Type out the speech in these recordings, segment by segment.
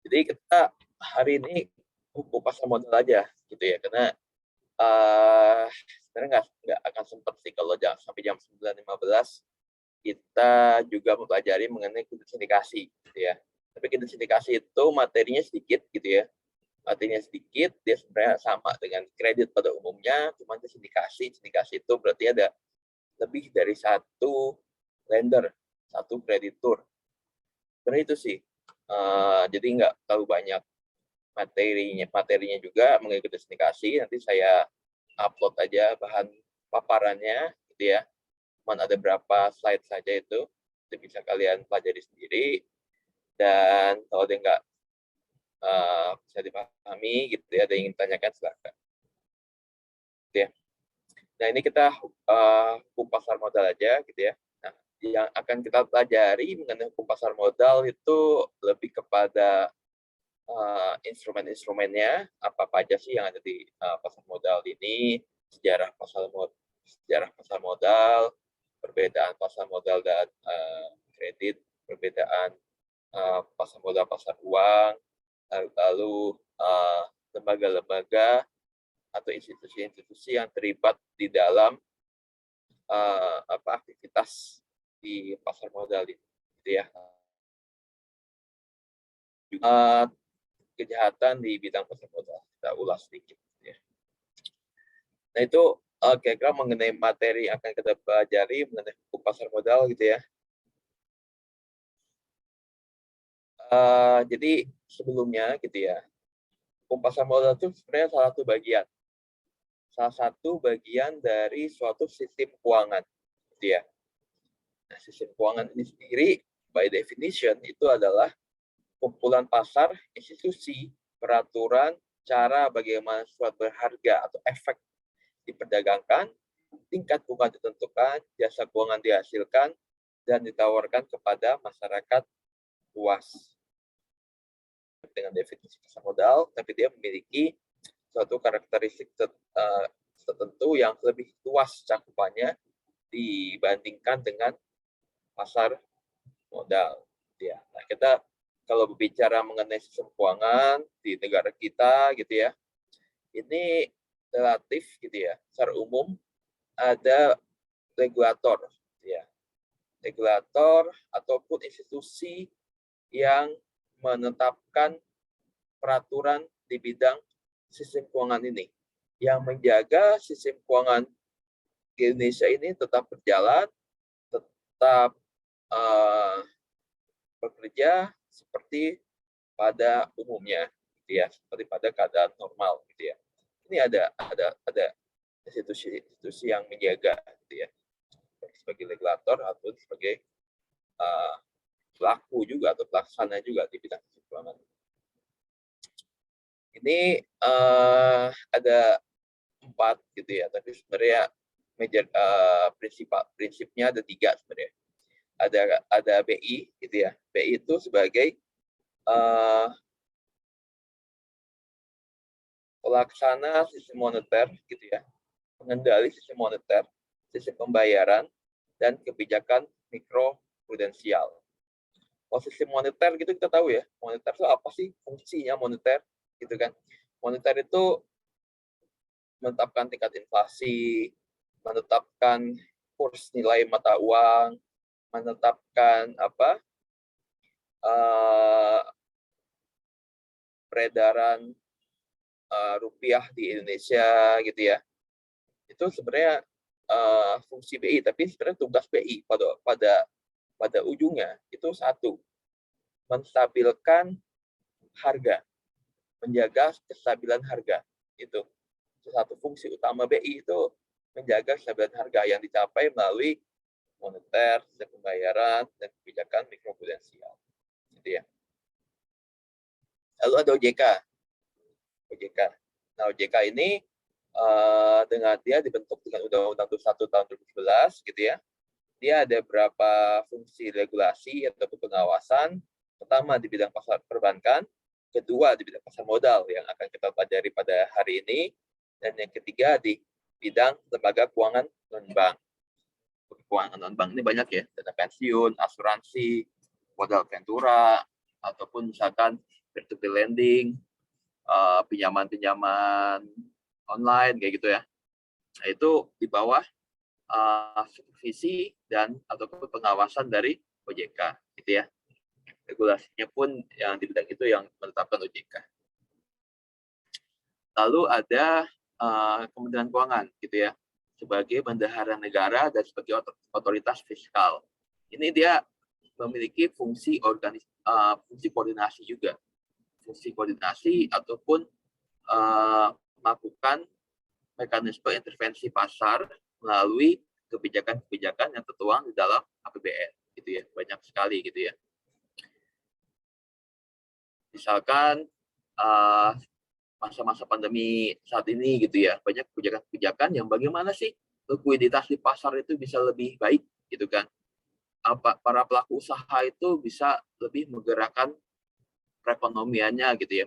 Jadi kita hari ini hukum pasar modal aja gitu ya, karena sebenarnya nggak akan sempat sih kalau sampai jam 9.15 kita juga mempelajari mengenai kredit sindikasi gitu ya. Tapi kredit sindikasi itu materinya sedikit gitu ya. Materinya sedikit, dia sebenarnya sama dengan kredit pada umumnya, cuma itu sindikasi. Sindikasi itu berarti ada lebih dari satu lender, satu kreditur. Sebenarnya itu sih. Jadi nggak terlalu banyak materinya juga mengenai kredit sindikasi. Nanti saya upload aja bahan paparannya gitu ya. Cuman ada berapa slide saja itu bisa kalian pelajari sendiri, dan kalau ada nggak bisa dipahami gitu ya, ada yang ingin tanyakan silakan gitu ya. Nah ini kita hukum pasar modal aja gitu ya. Nah yang akan kita pelajari mengenai hukum pasar modal itu lebih kepada instrumen-instrumennya, apa aja sih yang ada di pasar modal ini, sejarah pasar modal, perbedaan pasar modal dan kredit, perbedaan pasar modal pasar uang, lalu lembaga-lembaga atau institusi-institusi yang terlibat di dalam aktivitas di pasar modal ini, gitu ya. Kejahatan di bidang pasar modal kita ulas sedikit. Ya. Nah itu kira-kira mengenai materi yang akan kita pelajari mengenai hukum pasar modal gitu ya. Jadi sebelumnya gitu ya, hukum pasar modal itu sebenarnya salah satu bagian dari suatu sistem keuangan, gitu ya. Nah, sistem keuangan ini sendiri, by definition, itu adalah kumpulan pasar, institusi, peraturan, cara bagaimana suatu berharga atau efek diperdagangkan, tingkat bunga ditentukan, jasa keuangan dihasilkan, dan ditawarkan kepada masyarakat luas. Dengan definisi pasar modal, tapi dia memiliki suatu karakteristik tertentu yang lebih luas cakupannya dibandingkan dengan pasar modal. Ya, nah kita kalau berbicara mengenai sistem keuangan di negara kita, gitu ya, ini relatif, gitu ya, secara umum ada regulator, ya, regulator ataupun institusi yang menetapkan peraturan di bidang sistem keuangan ini, yang menjaga sistem keuangan di Indonesia ini tetap berjalan, tetap bekerja seperti pada umumnya, gitu ya, seperti pada keadaan normal, gitu ya. Ini ada institusi yang menjaga, gitu ya, sebagai regulator atau sebagai pelaku juga atau pelaksana juga di bidang sistem keuangan. Ini ada 4 gitu ya, tapi sebenarnya prinsipnya ada 3 sebenarnya. Ada BI gitu ya. BI itu sebagai pelaksana sistem moneter gitu ya, pengendali sistem moneter, sistem pembayaran, dan kebijakan mikroprudensial. Kalau sistem moneter gitu kita tahu ya, moneter itu apa sih fungsinya moneter gitu kan. Moneter itu menetapkan tingkat inflasi, menetapkan kurs nilai mata uang, menetapkan peredaran rupiah di Indonesia gitu ya. Itu sebenarnya fungsi BI, tapi sebenarnya tugas BI pada ujungnya itu satu, menstabilkan harga, menjaga kestabilan harga. Itu satu fungsi utama BI, itu menjaga kestabilan harga yang dicapai melalui moneter, sistem pembayaran, dan kebijakan mikroprudensial. Gitu ya. Lalu ada OJK. Nah, OJK ini dengan dia dibentuk dengan Undang-Undang 21 tahun 2011 gitu ya. Dia ada beberapa fungsi regulasi atau pengawasan. Pertama di bidang pasar perbankan, kedua di bidang pasar modal yang akan kita pelajari pada hari ini, dan yang ketiga di bidang lembaga keuangan non-bank. Keuangan non-bank ini banyak ya, dana pensiun, asuransi, modal ventura, ataupun misalkan peer-to-peer lending, pinjaman-pinjaman online kayak gitu ya. Nah, itu di bawah supervisi dan ataupun pengawasan dari OJK gitu ya. Regulasinya pun yang di bidang itu yang menetapkan OJK. Lalu ada Kementerian Keuangan gitu ya, sebagai bendahara negara dan sebagai otoritas fiskal. Ini dia memiliki fungsi fungsi koordinasi juga, fungsi koordinasi ataupun melakukan mekanisme intervensi pasar melalui kebijakan-kebijakan yang tertuang di dalam APBN gitu ya, banyak sekali gitu ya. Misalkan masa-masa pandemi saat ini gitu ya, banyak kebijakan-kebijakan yang bagaimana sih likuiditas di pasar itu bisa lebih baik gitu kan. Para pelaku usaha itu bisa lebih menggerakkan perekonomiannya gitu ya,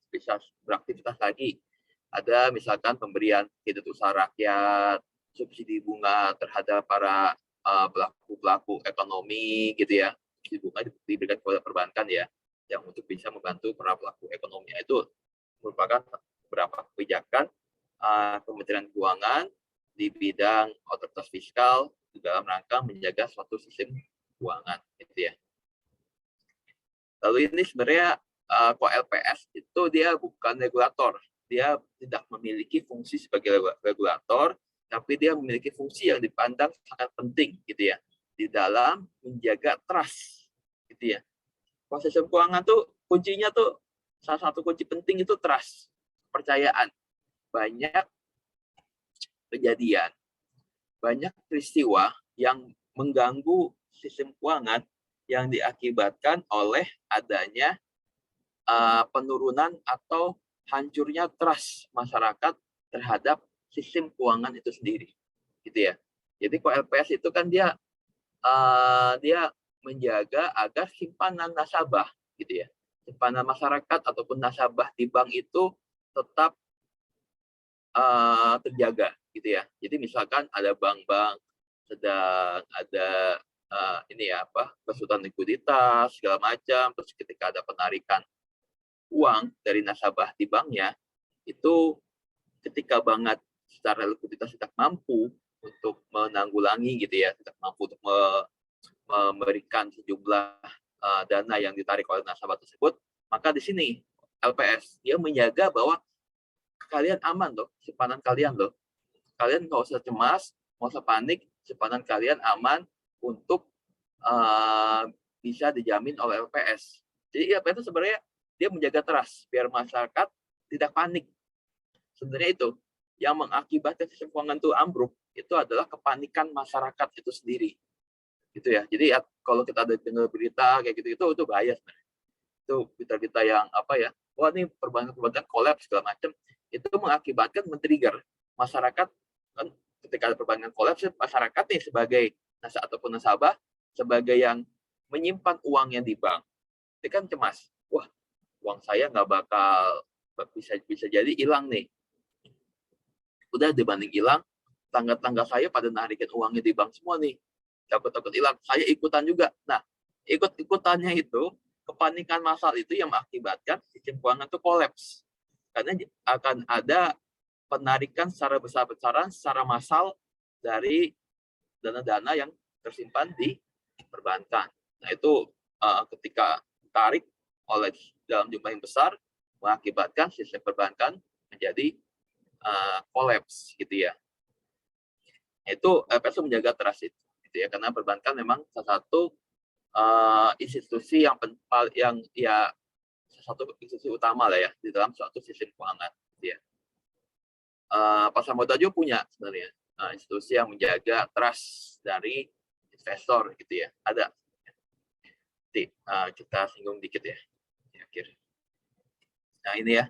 bisa beraktivitas lagi. Ada misalkan pemberian kredit usaha rakyat, subsidi bunga terhadap para pelaku-pelaku ekonomi gitu ya. Subsidi bunga diberikan kepada perbankan ya, yang untuk bisa membantu para pelaku ekonomi. Itu merupakan beberapa kebijakan Kementerian Keuangan di bidang otoritas fiskal dalam rangka menjaga suatu sistem keuangan gitu ya. Lalu ini sebenarnya kok LPS itu dia bukan regulator, dia tidak memiliki fungsi sebagai regulator, tapi dia memiliki fungsi yang dipandang sangat penting gitu ya di dalam menjaga trust gitu ya. Proses keuangan tuh kuncinya tuh salah satu kunci penting itu trust, kepercayaan. Banyak kejadian, banyak peristiwa yang mengganggu sistem keuangan yang diakibatkan oleh adanya penurunan atau hancurnya trust masyarakat terhadap sistem keuangan itu sendiri, gitu ya. Jadi LPS itu kan dia menjaga agar simpanan nasabah, gitu ya, simpanan masyarakat ataupun nasabah di bank itu tetap terjaga, gitu ya. Jadi misalkan ada bank-bank sedang ada kesulitan likuiditas segala macam, terus ketika ada penarikan uang dari nasabah di banknya, itu ketika banget secara likuiditas tidak mampu untuk menanggulangi gitu ya, tidak mampu untuk memberikan sejumlah dana yang ditarik oleh nasabah tersebut, maka di sini LPS dia menjaga bahwa kalian aman loh, simpanan kalian loh. Kalian nggak usah cemas, nggak usah panik, simpanan kalian aman untuk bisa dijamin oleh LPS. Jadi LPS itu sebenarnya dia menjaga trust biar masyarakat tidak panik. Sebenarnya itu yang mengakibatkan sistem keuangan itu ambruk itu adalah kepanikan masyarakat itu sendiri. Gitu ya. Jadi kalau kita ada dengar berita kayak gitu itu bahaya sebenarnya. Itu berita-berita yang wah ini perbankan kolaps segala macam, itu mengakibatkan men-trigger masyarakat kan, ketika ada perbankan kolaps, masyarakat nih sebagai ataupun nasabah sebagai yang menyimpan uangnya di bank, itu kan cemas, wah uang saya nggak bakal bisa jadi hilang nih. Udah dibanding hilang, tangga-tangga saya pada narikin uangnya di bank semua nih, takut-takut hilang, saya ikutan juga. Nah, ikut-ikutannya itu, kepanikan massal itu yang mengakibatkan sistem keuangan itu kolaps. Karena akan ada penarikan secara besar-besaran, secara massal dari dana-dana yang tersimpan di perbankan. Nah, itu ketika ditarik oleh dalam jumlah yang besar, mengakibatkan sistem perbankan menjadi kolaps gitu ya. Itu LPS menjaga trust itu, gitu ya, karena perbankan memang salah satu institusi yang ya satu institusi utama lah ya di dalam suatu sistem keuangan, gitu ya. Pasar modal juga punya sebenarnya institusi yang menjaga trust dari investor, gitu ya. Ada. Nanti kita singgung dikit ya di akhir. Nah ini ya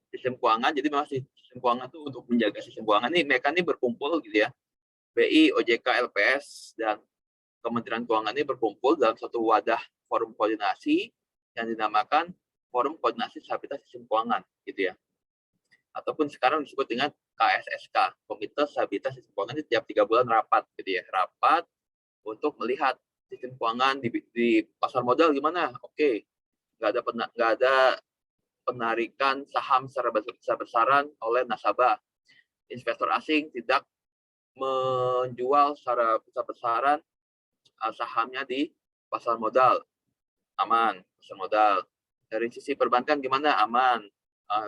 sistem keuangan. Jadi memang sistem keuangan itu untuk menjaga sistem keuangan ini mereka ini berkumpul gitu ya. BI, OJK, LPS dan Kementerian Keuangan ini berkumpul dalam satu wadah forum koordinasi yang dinamakan Forum Koordinasi Stabilitas Sistem Keuangan, gitu ya. Ataupun sekarang disebut dengan KSSK, Komite Stabilitas Sistem Keuangan. Ini tiap 3 bulan rapat, gitu ya. Rapat untuk melihat sistem keuangan di pasar modal gimana? Oke, nggak ada penarikan saham secara besar-besaran oleh nasabah. Investor asing tidak menjual secara besar-besaran sahamnya di pasar modal. Aman, pasar modal. Dari sisi perbankan gimana? Aman.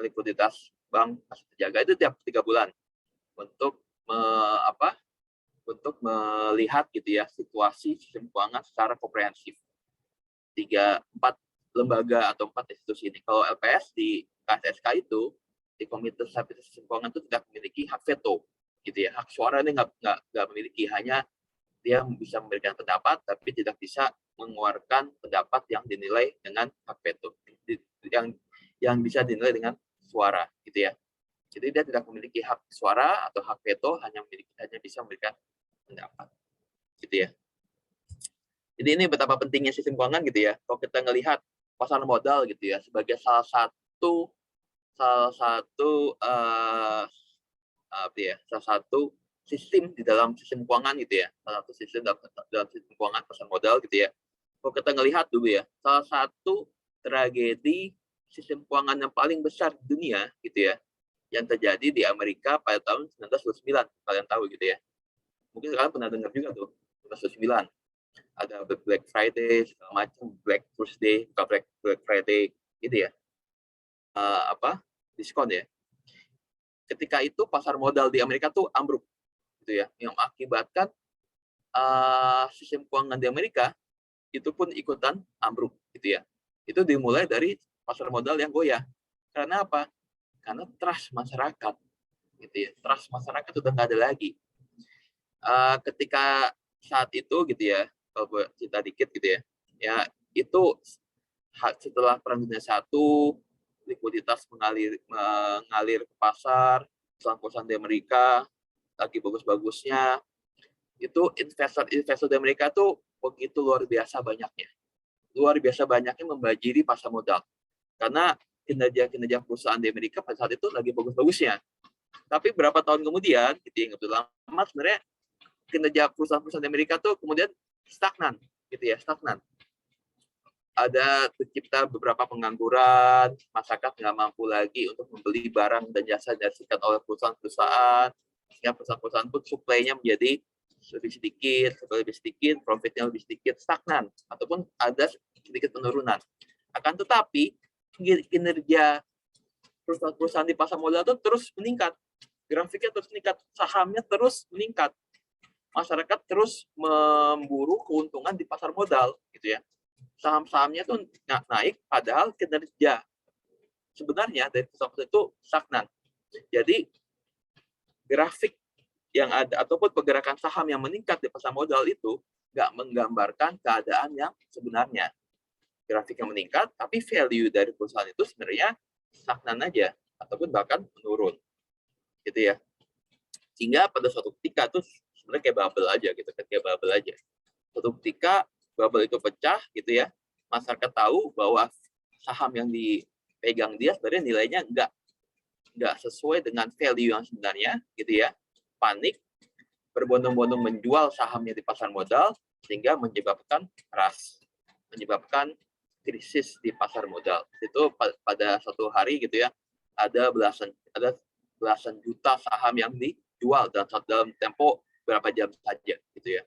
Likuiditas bank masih terjaga. Itu tiap 3 bulan untuk untuk melihat gitu ya situasi sistem keuangan secara komprehensif. 4 lembaga atau 4 institusi ini. Kalau LPS di KSSK itu di Komite Stabilitas Sistem Keuangan itu tidak memiliki hak veto, gitu ya. Hak suara ini nggak memiliki, hanya dia bisa memberikan pendapat, tapi tidak bisa mengeluarkan pendapat yang dinilai dengan hak veto, yang bisa dinilai dengan suara, gitu ya. Jadi dia tidak memiliki hak suara atau hak veto, hanya bisa memberikan pendapat, gitu ya. Jadi ini betapa pentingnya sistem keuangan gitu ya. Kalau kita ngelihat pasar modal gitu ya sebagai salah satu sistem di dalam sistem keuangan gitu ya. Salah satu sistem dalam sistem keuangan pasar modal gitu ya. Kalau kita ngelihat dulu ya, salah satu tragedi sistem keuangan yang paling besar di dunia gitu ya, yang terjadi di Amerika pada tahun 1929, kalian tahu gitu ya. Mungkin kalian pernah dengar juga tuh, 1929. Ada Black Friday, segala macam, Black Thursday, bukan Black Friday, gitu ya. Diskon ya. Ketika itu pasar modal di Amerika tuh ambruk, gitu ya, yang mengakibatkan sistem keuangan di Amerika itu pun ikutan ambruk, gitu ya. Itu dimulai dari pasar modal yang goyah. Karena apa? Karena trust masyarakat, gitu ya. Trust masyarakat sudah nggak ada lagi. Ketika saat itu, gitu ya, kalau gue cerita dikit gitu ya, ya itu setelah Perang Dunia I, likuiditas mengalir ke pasar, perusahaan-perusahaan di Amerika lagi bagus-bagusnya, itu investor di Amerika tuh begitu luar biasa banyaknya membanjiri pasar modal, karena kinerja perusahaan di Amerika pada saat itu lagi bagus-bagusnya. Tapi berapa tahun kemudian, gitu ya, nggak begitu lama sebenarnya, kinerja perusahaan-perusahaan di Amerika tuh kemudian stagnan, gitu ya, stagnan. Ada tercipta beberapa pengangguran, masyarakat nggak mampu lagi untuk membeli barang dan jasa yang dihasilkan oleh perusahaan-perusahaan, sehingga perusahaan-perusahaan pun suplainya menjadi lebih sedikit, profitnya lebih sedikit, stagnan, ataupun ada sedikit penurunan. Akan tetapi, kinerja perusahaan-perusahaan di pasar modal itu terus meningkat, grafiknya terus meningkat, sahamnya terus meningkat, masyarakat terus memburu keuntungan di pasar modal, gitu ya. Saham-sahamnya tuh naik, padahal kinerja sebenarnya dari perusahaan itu stagnan. Jadi grafik yang ada ataupun pergerakan saham yang meningkat di pasar modal itu nggak menggambarkan keadaan yang sebenarnya. Grafik yang meningkat, tapi value dari perusahaan itu sebenarnya stagnan aja ataupun bahkan menurun, gitu ya. Sehingga pada suatu ketika tuh sebenarnya kayak bubble aja gitu, kayak bubble aja. Suatu ketika bubble itu pecah, gitu ya, masyarakat tahu bahwa saham yang dipegang dia sebenarnya nilainya nggak sesuai dengan value yang sebenarnya, gitu ya. Panik, berbondong-bondong menjual sahamnya di pasar modal, sehingga menyebabkan crash, menyebabkan krisis di pasar modal. Itu pada suatu hari, gitu ya, ada belasan juta saham yang dijual dalam tempo berapa jam saja, gitu ya.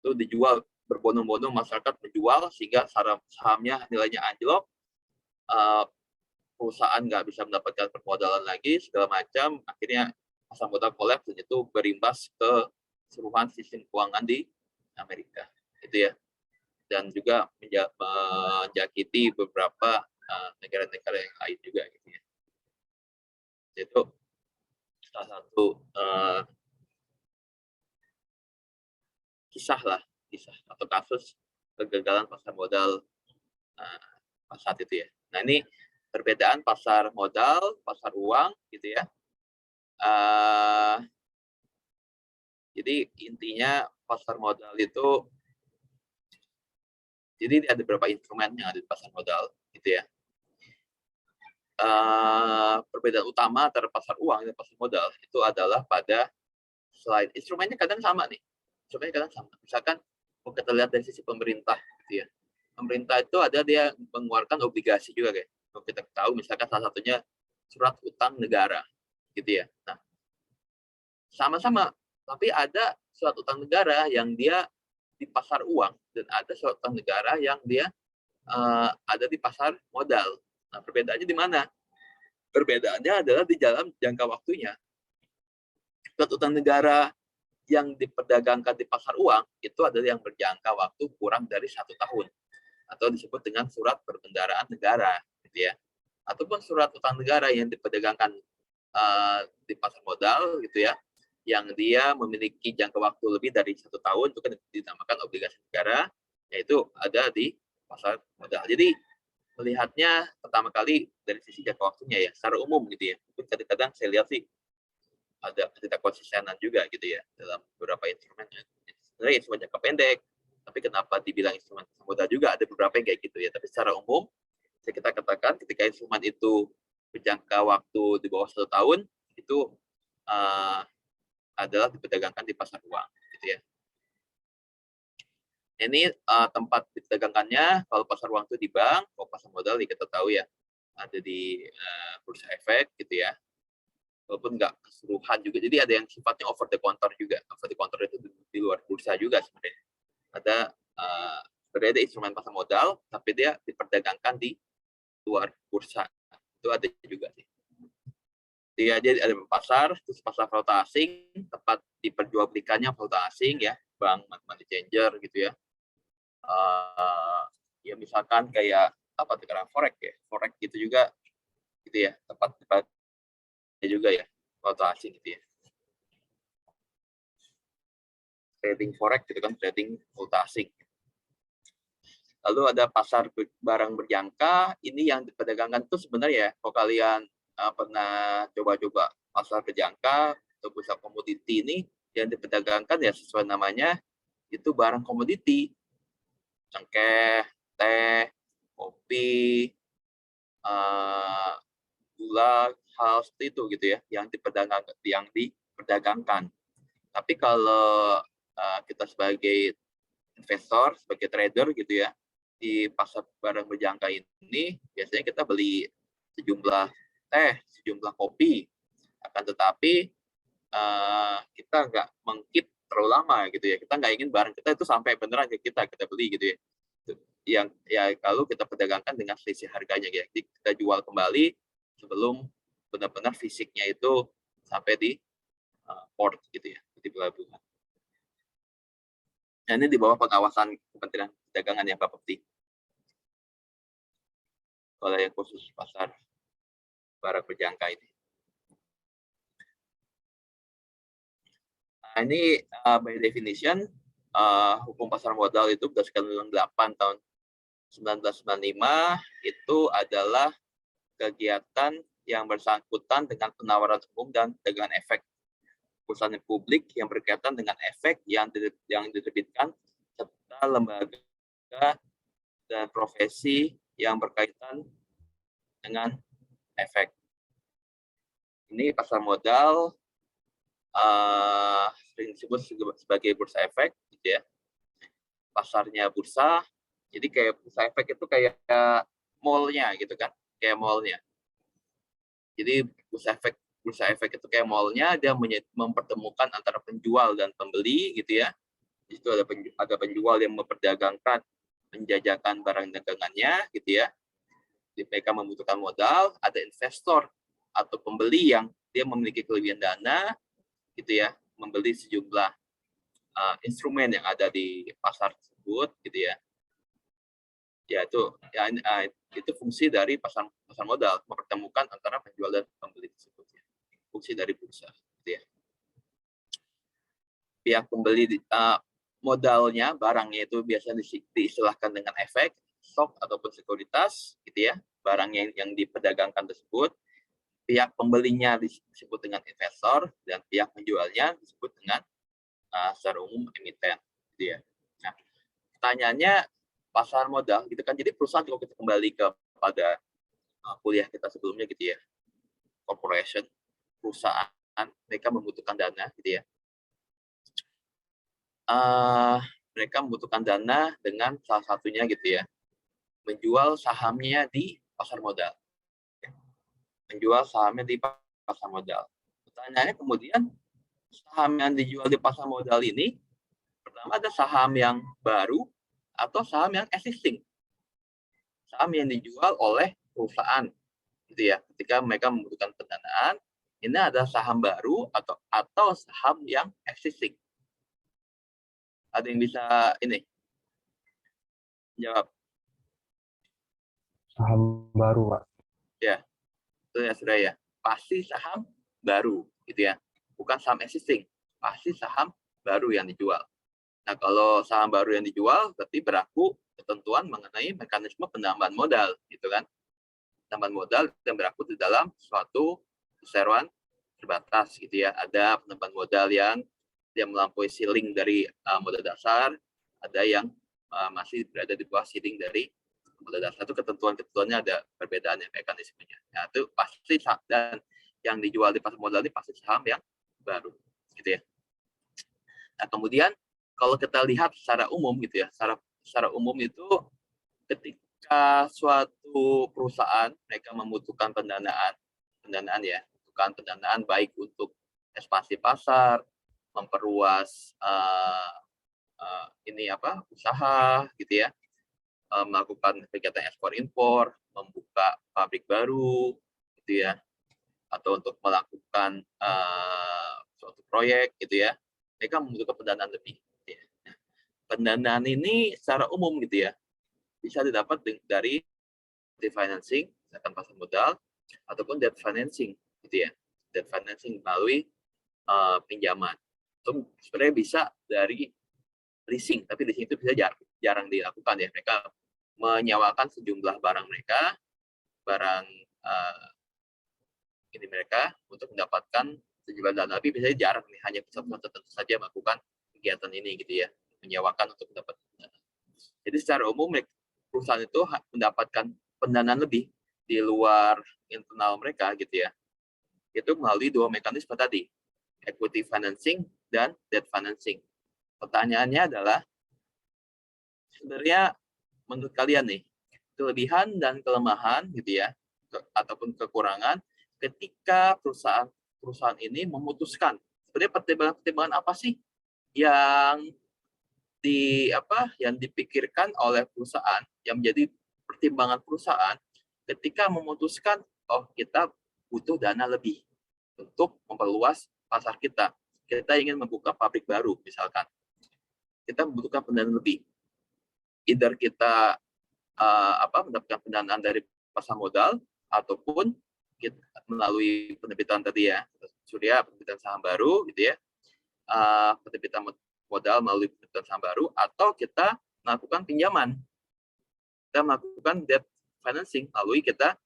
Itu dijual berbondong-bondong, masyarakat menjual sehingga sahamnya nilainya anjlok, perusahaan nggak bisa mendapatkan permodalan lagi, segala macam, akhirnya pasar modal kolaps, dan itu berimbas ke keseluruhan sistem keuangan di Amerika, gitu ya, dan juga menjakiti beberapa negara-negara yang lain juga, gitu ya. Itu salah satu kisah atau kasus kegagalan pasar modal saat itu ya. Nah, ini perbedaan pasar modal, pasar uang, gitu ya. Jadi intinya pasar modal itu, jadi ada beberapa instrumen yang ada di pasar modal, gitu ya. Perbedaan utama antara pasar uang dan pasar modal itu adalah pada selain instrumennya kadang sama nih, instrumennya kadang sama. Misalkan Kalau kita lihat dari sisi pemerintah, gitu ya. Pemerintah itu ada dia mengeluarkan obligasi juga, kayak. Kalau kita tahu, misalkan salah satunya surat utang negara, gitu ya. Nah, sama-sama, tapi ada surat utang negara yang dia di pasar uang dan ada surat utang negara yang dia ada di pasar modal. Nah, perbedaannya di mana? Perbedaannya adalah di dalam jangka waktunya. Surat utang negara yang diperdagangkan di pasar uang itu adalah yang berjangka waktu kurang dari 1 tahun atau disebut dengan surat perbendaharaan negara, gitu ya. Ataupun surat utang negara yang diperdagangkan di pasar modal, gitu ya, yang dia memiliki jangka waktu lebih dari 1 tahun, itu kan dinamakan obligasi negara, yaitu ada di pasar modal. Jadi melihatnya pertama kali dari sisi jangka waktunya ya, secara umum gitu ya. Kadang-kadang saya lihat sih ada ketidakkonsistenan juga gitu ya dalam beberapa instrumen. Sebenarnya instrumen jangka pendek, tapi kenapa dibilang instrumen modal juga, ada beberapa yang kayak gitu ya. Tapi secara umum, saya kita katakan ketika instrumen itu berjangka waktu di bawah 1 tahun, itu adalah diperdagangkan di pasar uang, gitu ya. Ini tempat diperdagangkannya, kalau pasar uang itu di bank, kalau pasar modal kita tahu ya ada di bursa efek, gitu ya. Walaupun nggak keseluruhan juga. Jadi ada yang sifatnya over the counter juga. Over the counter itu di luar bursa juga sebenarnya. Sebenarnya ada instrumen pasar modal, tapi dia diperdagangkan di luar bursa. Itu ada juga sih. Jadi ada pasar, terus pasar valuta asing, tempat diperjualbelikannya valuta asing ya, bank money changer gitu ya. Ya misalkan kayak apa sekarang forex ya, forex gitu juga, gitu ya, tempat juga ya, valuta asing gitu ya. Trading forex gitu kan, trading valuta asing. Lalu ada pasar barang berjangka, ini yang diperdagangkan itu sebenarnya kalau kalian pernah coba-coba pasar berjangka atau bursa komoditi ini yang diperdagangkan ya sesuai namanya itu barang komoditi, cengkeh, teh, kopi, gula, hal seperti itu gitu ya yang diperdagangkan. Tapi kalau kita sebagai investor, sebagai trader gitu ya, di pasar barang berjangka ini biasanya kita beli sejumlah teh, sejumlah kopi, akan tetapi kita nggak mengkeep terlalu lama gitu ya. Kita nggak ingin barang kita itu sampai beneran ke kita beli gitu ya. Yang ya kalau kita perdagangkan dengan selisih harganya ya. Jadi kita jual kembali sebelum benar-benar fisiknya itu sampai di port gitu ya, di pelabuhan. Nah, ini di bawah pengawasan Kementerian Perdagangan ya Pak Pepti. Kalau yang khusus pasar barang berjangka ini. Nah, ini by definition hukum pasar modal itu berdasarkan Undang-Undang 8 tahun 1995 itu adalah kegiatan yang bersangkutan dengan penawaran umum dan perdagangan efek perusahaan publik yang berkaitan dengan efek yang diterbitkan serta lembaga dan profesi yang berkaitan dengan efek. Ini pasar modal sering disebut sebagai bursa efek, gitu ya. Pasarnya bursa, jadi kayak bursa efek itu kayak mall-nya gitu kan, kayak mall-nya. Jadi bursa efek itu kayak mall-nya, dia mempertemukan antara penjual dan pembeli gitu ya. Di situ ada penjual yang memperdagangkan, menjajakan barang dagangannya gitu ya. Mereka membutuhkan modal, ada investor atau pembeli yang dia memiliki kelebihan dana gitu ya, membeli sejumlah instrumen yang ada di pasar tersebut gitu ya. Ya itu fungsi dari pasar modal, mempertemukan antara penjual dan pembeli tersebut ya. Fungsi dari bursa gitu ya. Pihak pembeli modalnya, barangnya itu biasanya diistilahkan dengan efek, stok ataupun sekuritas gitu ya, barang yang diperdagangkan tersebut. Pihak pembelinya disebut dengan investor dan pihak penjualnya disebut dengan secara umum emiten gitu ya. Nah, pertanyaannya pasar modal gitu kan, jadi perusahaan kalau kita kembali kepada kuliah kita sebelumnya gitu ya, corporation, perusahaan mereka membutuhkan dana gitu ya. mereka membutuhkan dana dengan salah satunya gitu ya, menjual sahamnya di pasar modal. Menjual sahamnya di pasar modal. Pertanyaannya kemudian, saham yang dijual di pasar modal ini, pertama ada saham yang baru atau saham yang existing. Saham yang dijual oleh perusahaan, gitu ya. Ketika mereka membutuhkan pendanaan, ini ada saham baru atau saham yang existing. Ada yang bisa ini jawab? Saham baru, Pak. Ya, itu ya sudah ya. Pasti saham baru, gitu ya. Bukan saham existing, pasti saham baru yang dijual. Nah, kalau saham baru yang dijual, berarti berlaku ketentuan mengenai mekanisme penambahan modal, gitu kan? Penambahan modal yang berlaku di dalam suatu perseroan terbatas, gitu ya. Ada penambahan modal yang dia melampaui ceiling dari modal dasar, ada yang masih berada di bawah ceiling dari modal dasar. Itu ketentuannya ada perbedaan mekanismenya. Nah, itu pasti dan yang dijual di pasar modal ini pasti saham yang baru, gitu ya. Nah, kemudian kalau kita lihat secara umum gitu ya, secara umum itu ketika suatu perusahaan mereka membutuhkan pendanaan ya, bukan pendanaan baik untuk ekspansi pasar, memperluas usaha gitu ya, melakukan kegiatan ekspor impor, membuka pabrik baru gitu ya, atau untuk melakukan suatu proyek gitu ya, mereka membutuhkan pendanaan lebih. Gitu ya. Pendanaan ini secara umum gitu ya, bisa didapat dari financing, misalkan pasar modal, ataupun debt financing gitu ya. Debt financing melalui pinjaman. Itu sebenarnya bisa dari leasing, tapi leasing itu bisa jarang dilakukan ya. Mereka menyewakan sejumlah barang mereka, barang ini mereka untuk mendapatkan sejumlah dana, tapi biasanya jarang nih, hanya perusahaan tertentu saja melakukan kegiatan ini gitu ya, menyewakan untuk mendapatkan dana. Jadi secara umum perusahaan itu mendapatkan pendanaan lebih di luar internal mereka gitu ya. Itu melalui dua mekanisme tadi, equity financing dan debt financing. Pertanyaannya adalah, sebenarnya menurut kalian nih, kelebihan dan kelemahan gitu ya, ataupun kekurangan ketika perusahaan ini memutuskan, sebenarnya pertimbangan apa sih yang yang dipikirkan oleh perusahaan, yang menjadi pertimbangan perusahaan ketika memutuskan, oh kita butuh dana lebih untuk memperluas pasar kita. Kita ingin membuka pabrik baru misalkan. Kita membutuhkan pendanaan lebih. Either kita mendapatkan pendanaan dari pasar modal ataupun kita melalui penerbitan tadi ya, surya penerbitan saham baru gitu ya, penerbitan modal melalui penerbitan saham baru, atau kita melakukan pinjaman, kita melakukan debt financing melalui kita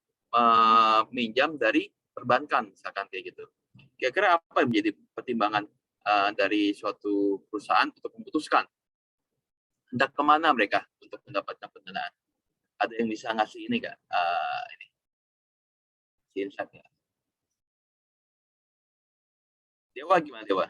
minjam dari perbankan misalkan kayak gitu. Kira-kira apa yang menjadi pertimbangan dari suatu perusahaan untuk memutuskan hendak kemana mereka untuk mendapatkan pendanaan? Ada yang bisa ngasih ini nggak? Insight ya. Dewa gimana Dewa?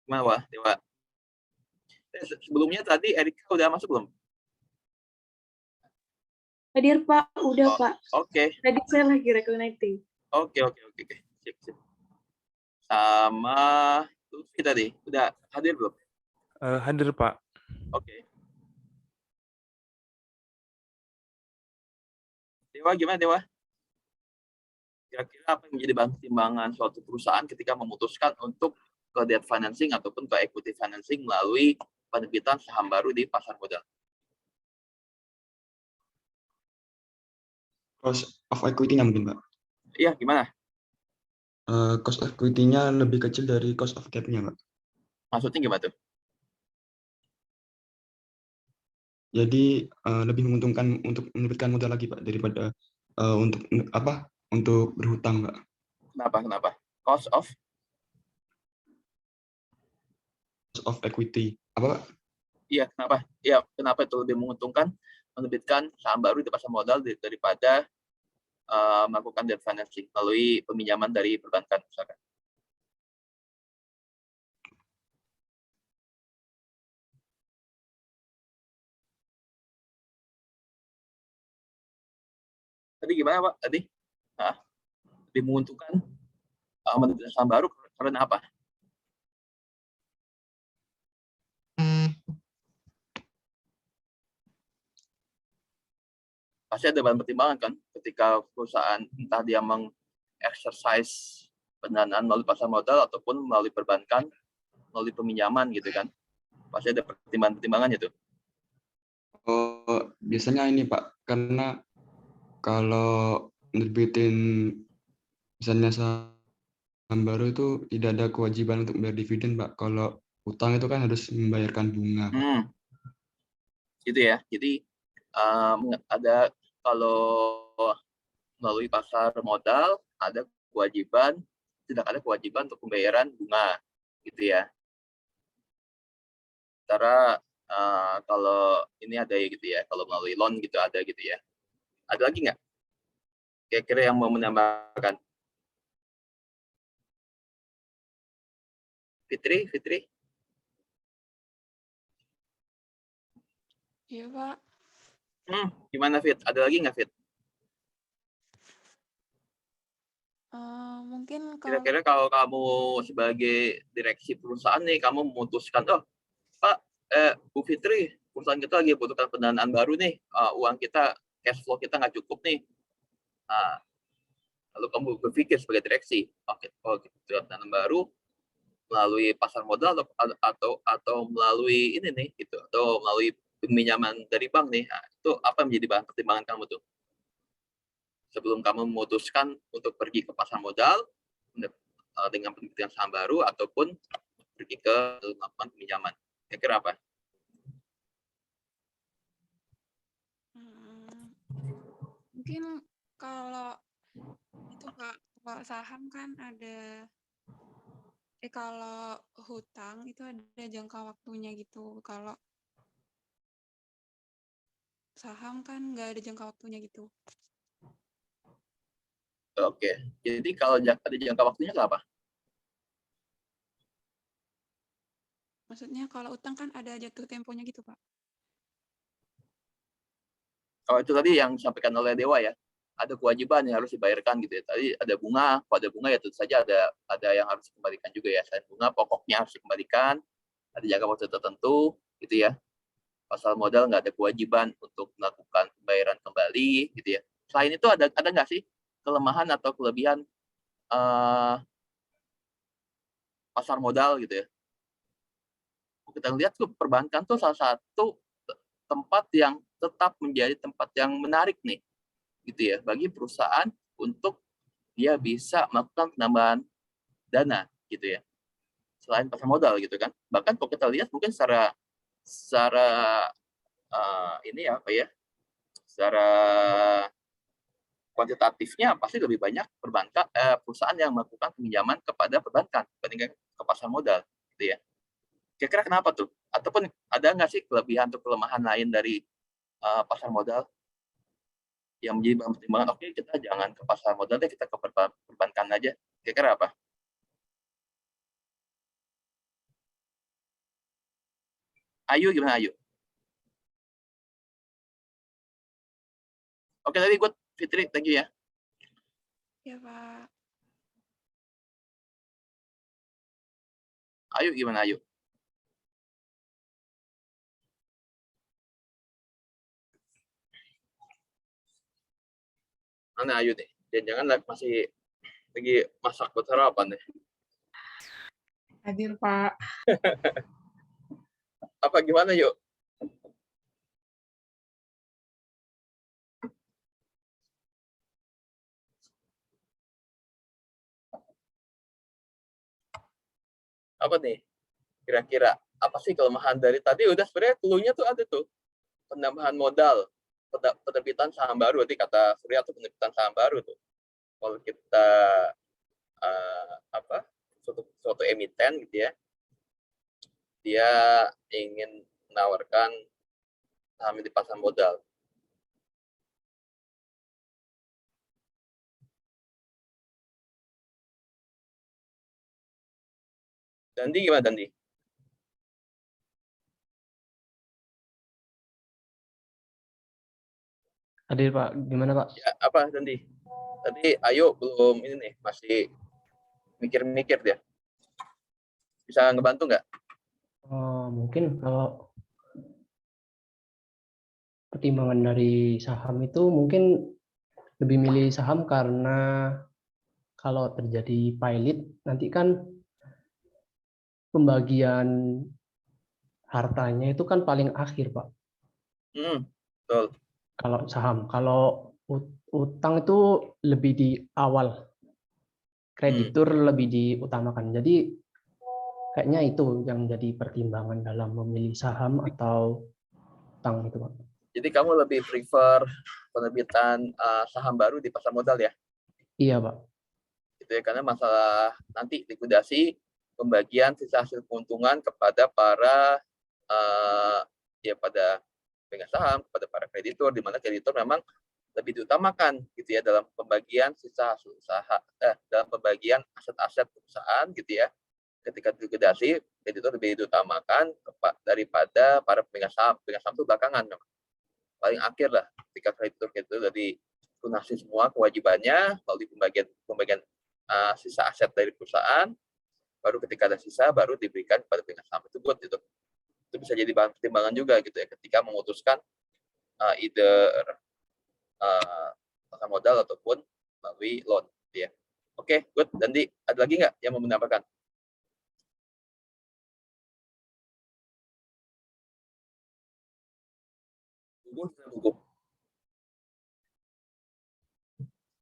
Gimana Wah? Dewa? Sebelumnya tadi Erika udah masuk belum? Hadir Pak, udah Pak. Oke. Tadi saya lagi reconnecting. Oke. Sip. Sama Lutfi tadi, udah hadir belum? Hadir Pak. Oke. Dewa gimana Dewa? Kira-kira apa yang menjadi pertimbangan suatu perusahaan ketika memutuskan untuk ke debt financing ataupun ke equity financing melalui penerbitan saham baru di pasar modal? Cost of equity-nya mungkin, Pak. Iya, gimana? Cost of equity-nya lebih kecil dari cost of cap-nya, Pak. Maksudnya gimana tuh? Jadi lebih menguntungkan untuk menerbitkan modal lagi, Pak, daripada untuk berhutang, Pak. Kenapa? Cost of Equity. Apa, Pak? Iya, kenapa? Iya, kenapa itu lebih menguntungkan menerbitkan saham baru di pasar modal daripada melakukan debt financing melalui peminjaman dari perbankan misalkan. Tadi gimana Pak? Tadi lebih menguntungkan menerbitkan saham baru karena apa? Pasti ada bahan pertimbangan kan ketika perusahaan entah dia mengexercise pendanaan melalui pasar modal ataupun melalui perbankan, melalui peminjaman gitu kan. Pasti ada pertimbangan-pertimbangannya tuh. Oh, biasanya ini Pak, karena kalau nerbitin misalnya saham baru itu tidak ada kewajiban untuk bayar dividen Pak. Kalau utang itu kan harus membayarkan bunga Pak. Gitu ya. Jadi ada kalau melalui pasar modal ada kewajiban, tidak ada kewajiban untuk pembayaran bunga, gitu ya. Sementara kalau ini ada ya gitu ya, kalau melalui loan gitu ada gitu ya. Ada lagi nggak? Kira-kira yang mau menambahkan? Fitri? Iya, Pak. Gimana Fit? Ada lagi nggak Fit? Mungkin kalau Kira-kira kalau kamu sebagai direksi perusahaan nih, kamu memutuskan, oh Pak, Bu Fitri, perusahaan kita lagi butuhkan pendanaan baru nih, uang kita, cash flow kita nggak cukup nih. Lalu kamu berpikir sebagai direksi, oke, kita pendanaan baru melalui pasar modal atau melalui ini nih, gitu, atau melalui pinjaman dari bank nih. Itu apa yang menjadi bahan pertimbangan kamu tuh? Sebelum kamu memutuskan untuk pergi ke pasar modal dengan penerbitan saham baru ataupun pergi ke melakukan pinjaman. Kira-kira apa? mungkin kalau itu Pak, kalau saham kan ada kalau hutang itu ada jangka waktunya gitu. Kalau saham kan nggak ada jangka waktunya gitu. Oke, jadi kalau ada jangka waktunya apa? Maksudnya kalau utang kan ada jatuh temponya gitu, Pak. Kalau itu tadi yang disampaikan oleh Dewa ya, ada kewajiban yang harus dibayarkan gitu ya. Tadi ada bunga, kalau ada bunga ya tentu saja ada yang harus dikembalikan juga ya. Selain bunga, pokoknya harus dikembalikan, ada jangka waktu tertentu gitu ya. Pasar modal nggak ada kewajiban untuk melakukan pembayaran kembali gitu ya. Selain itu ada nggak sih kelemahan atau kelebihan pasar modal gitu ya? Kita lihat tuh perbankan tuh salah satu tempat yang tetap menjadi tempat yang menarik nih gitu ya bagi perusahaan untuk dia bisa melakukan penambahan dana gitu ya selain pasar modal gitu kan. Bahkan kalau kita lihat mungkin secara ini apa ya, secara kuantitatifnya pasti lebih banyak perbankan perusahaan yang melakukan pinjaman kepada perbankan dibandingkan ke pasar modal gitu ya. Kira-kira kenapa tuh? Ataupun ada nggak sih kelebihan atau kelemahan lain dari pasar modal yang menjadi bahan pertimbangan, oke kita jangan ke pasar modal deh, kita ke perbankan aja. Kira-kira apa? Ayu gimana Ayu? Oke tadi gue Fitri, thank you ya. Ya, Pak. Ayu gimana Ayu? Mana Ayu nih? Jangan masih lagi masak buat sarapan deh. Hadir, Pak. Apa gimana yuk? Apa nih? Kira-kira apa sih kelemahan dari tadi? Udah sebenarnya clue-nya tuh ada tuh. Penambahan modal, penerbitan saham baru. Tadi kata Surya tuh penerbitan saham baru tuh. Kalau kita suatu emiten gitu ya, dia ingin menawarkan saham di pasar modal. Dandi gimana Dandi? Hadir Pak, gimana Pak? Ya, apa Dandi? Tadi Ayo belum ini nih, masih mikir-mikir dia. Bisa ngebantu nggak? Mungkin kalau pertimbangan dari saham itu mungkin lebih milih saham karena kalau terjadi pilot nanti kan pembagian hartanya itu kan paling akhir Pak. Betul. Kalau saham, kalau utang itu lebih di awal, kreditur lebih diutamakan. Jadi kayaknya itu yang jadi pertimbangan dalam memilih saham atau utang itu Pak. Jadi kamu lebih prefer penerbitan saham baru di pasar modal ya? Iya Pak. Gitu ya, karena masalah nanti likuidasi pembagian sisa hasil keuntungan kepada para pada pemegang saham, kepada para kreditur, di mana kreditur memang lebih diutamakan gitu ya dalam pembagian sisa hasil usaha, dalam pembagian aset-aset perusahaan gitu ya. Ketika likuidasi, kreditur lebih diutamakan daripada para pemegang saham. Pemegang saham itu belakangan memang. Paling akhir lah ketika kreditur itu dari lunasi semua kewajibannya melalui pembagian sisa aset dari perusahaan, baru ketika ada sisa baru diberikan kepada pemegang saham itu buat itu bisa jadi bahan pertimbangan juga gitu ya ketika memutuskan either pasar modal ataupun melalui loan gitu ya. Oke, good. Dandi, ada lagi nggak yang mau menambahkan? Buku.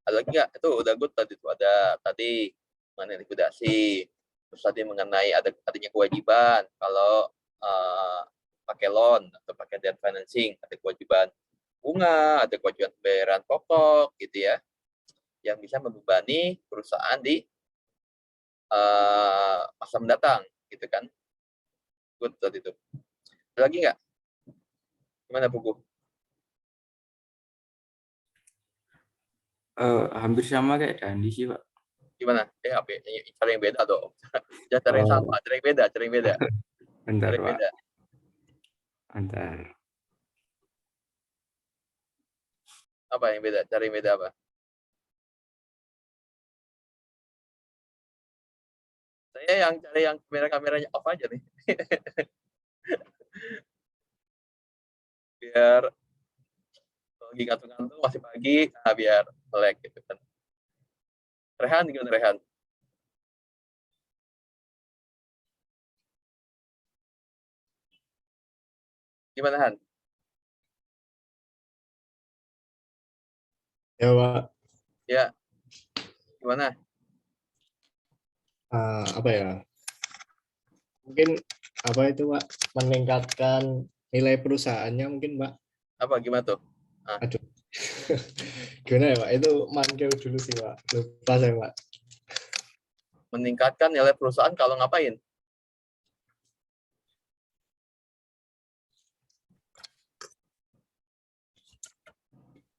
Ada lagi nggak? Itu udah good tadi tuh. Ada tadi mengenai likuidasi, terus tadi mengenai adanya kewajiban kalau pakai loan atau pakai debt financing, ada kewajiban bunga, ada kewajiban pembayaran pokok gitu ya, yang bisa membebani perusahaan di masa mendatang gitu kan. Good tadi itu. Ada lagi nggak? Gimana buku? Hampir sama kayak Dandi sih, Pak. Gimana? Cara yang beda dong. Jangan cara yang sama, cara yang beda, cara yang beda. Bentar, Cara yang Pak. beda. Bentar. Apa yang beda? Cara yang beda apa? Saya yang cari yang kameranya off aja nih. Biar lagi ngantuk-ngantuk masih pagi, biar melek gitu kan. Rehan gimana Rehan? Gimana Han? Ya Pak, Ya, gimana? apa ya? Mungkin apa itu Pak? Meningkatkan nilai perusahaannya mungkin Pak. Apa gimana tuh? Aduh, gimana ya Pak? Itu mangkil dulu sih Pak. Lupa saya Pak. Meningkatkan nilai perusahaan kalau ngapain?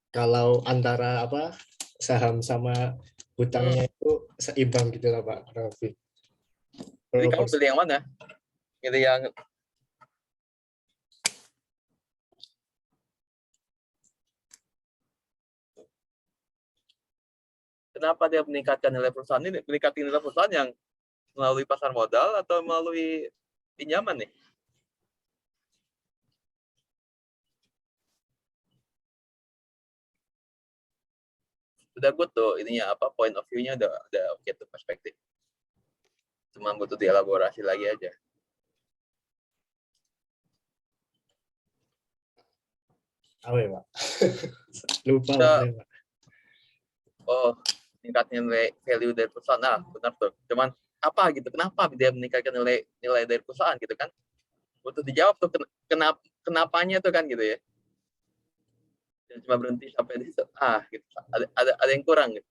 Kalau antara apa saham sama hutangnya itu seimbang gitu lah Pak. Kurang lebih. Jadi kamu pilih yang mana? Pilih yang kenapa dia meningkatkan nilai perusahaan ini? Meningkatkan nilai perusahaan yang melalui pasar modal atau melalui pinjaman nih? Udah good tuh ininya apa point of view-nya udah oke tuh perspektif. Cuma butuh dielaborasi lagi aja. Apa ya Pak? Lupa Udah, Pak. oh, meningkatnya nilai value dari perusahaan. Nah, benar tuh. Cuman apa gitu? Kenapa dia meningkatkan nilai dari perusahaan gitu kan? Butuh dijawab tuh kenapanya tuh kan gitu ya. Dan cuma berhenti sampai di gitu. Ada yang kurang gitu.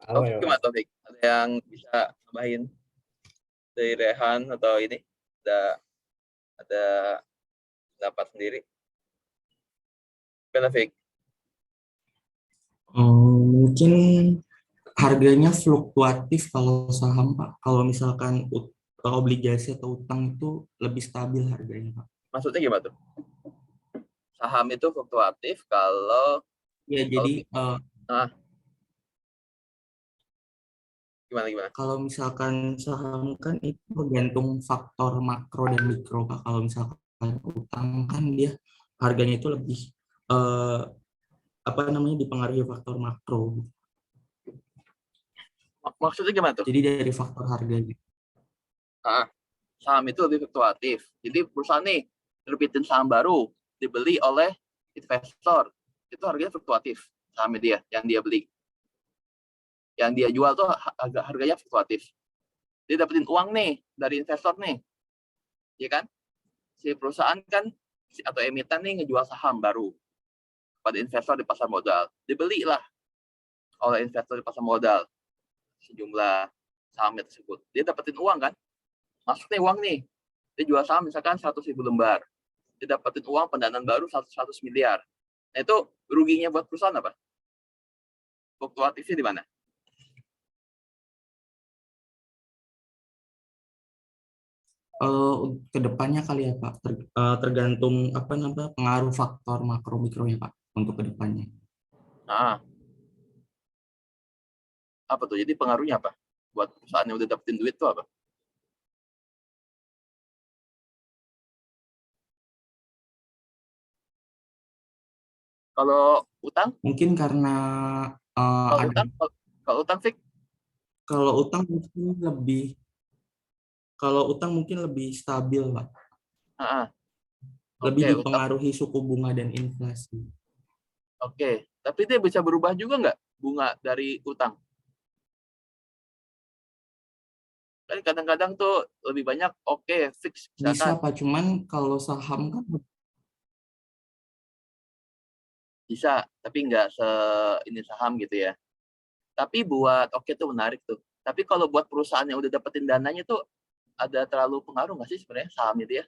Apa ya Pak? Gimana Taufik? Ada yang bisa nambahin dari Rehan atau ini? Ada pendapat sendiri? Gimana Fik? Mungkin harganya fluktuatif kalau saham, Pak. Kalau misalkan obligasi atau utang itu lebih stabil harganya, Pak. Maksudnya gimana tuh? Saham itu fluktuatif kalau Ya, jadi gimana? kalau misalkan saham kan itu tergantung faktor makro dan mikro, Pak. Kalau misalkan utang kan dia harganya itu lebih dipengaruhi faktor makro. Maksudnya gimana tuh? Jadi dari faktor harganya. Saham itu lebih fluktuatif. Jadi perusahaan nih terbitin saham baru, dibeli oleh investor, itu harganya fluktuatif sahamnya dia yang dia beli. Yang dia jual tuh harganya fluktuatif. Dia dapetin uang nih dari investor nih, ya kan? Si perusahaan kan atau emiten nih ngejual saham baru pada investor di pasar modal, dibelilah oleh investor di pasar modal sejumlah sahamnya tersebut. Dia dapetin uang kan? Masuk nih uang nih, dia jual saham misalkan 100.000 lembar, dia dapetin uang pendanaan baru 100 miliar. Nah itu ruginya buat perusahaan apa? Fluktuatifnya di mana? Kedepannya kali ya, Pak. Tergantung pengaruh faktor makro mikronya, Pak, untuk kedepannya. Apa tuh? Jadi pengaruhnya apa? Buat perusahaan yang udah dapetin duit tuh apa? Kalau utang? Mungkin karena kalau utang Fik? Kalau utang mungkin lebih stabil, Pak. Lebih dipengaruhi suku bunga dan inflasi. Oke, tapi dia bisa berubah juga nggak bunga dari utang? Kan kadang-kadang tuh lebih banyak fix. Bisa, Pak. Cuman kalau saham kan bisa, tapi nggak ini saham gitu ya. Tapi buat itu menarik tuh. Tapi kalau buat perusahaan yang udah dapetin dananya tuh ada terlalu pengaruh nggak sih sebenarnya sahamnya dia?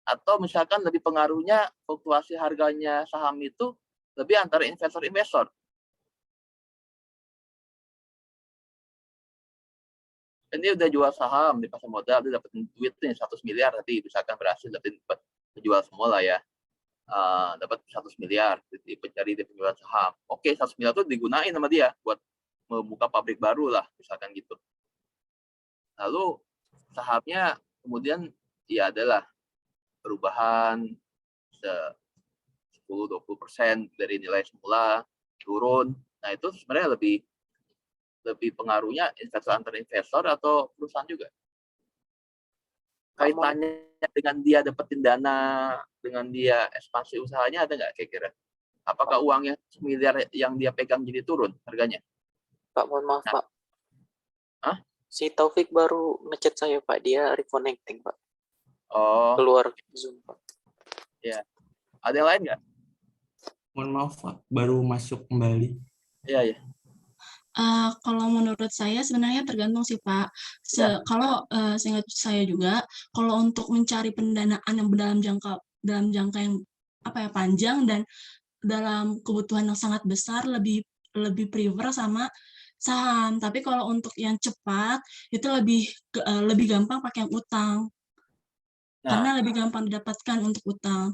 Atau misalkan lebih pengaruhnya fluktuasi harganya saham itu lebih antara investor-investor. Dan dia udah jual saham di pasar modal, dia dapetin duit nih 100 miliar tadi, misalkan berhasil dapetin jual semua lah ya. Dapat 100 miliar dari dia penjualan saham. Oke, 100 miliar itu digunain sama dia buat membuka pabrik baru lah, misalkan gitu. Lalu sahamnya kemudian ya adalah perubahan 10-20% dari nilai semula turun. Nah, itu sebenarnya lebih pengaruhnya investor antar investor atau perusahaan juga? Kaitannya dengan dia dapetin dana, dengan dia ekspansi usahanya ada nggak kira-kira? Apakah uangnya miliar yang dia pegang jadi turun harganya? Pak, mohon maaf, Pak. Si Taufik baru ngechat saya, Pak. Dia reconnecting, Pak. Keluar Zoom, Pak. Ya. Ada yang lain nggak? Mohon maaf, Pak. Baru masuk kembali. Iya. Kalau menurut saya sebenarnya tergantung sih, Pak. Kalau seingat saya juga, kalau untuk mencari pendanaan yang dalam jangka yang panjang dan dalam kebutuhan yang sangat besar, lebih prefer sama saham. Tapi kalau untuk yang cepat itu lebih gampang pakai yang utang. Karena lebih gampang didapatkan untuk utang.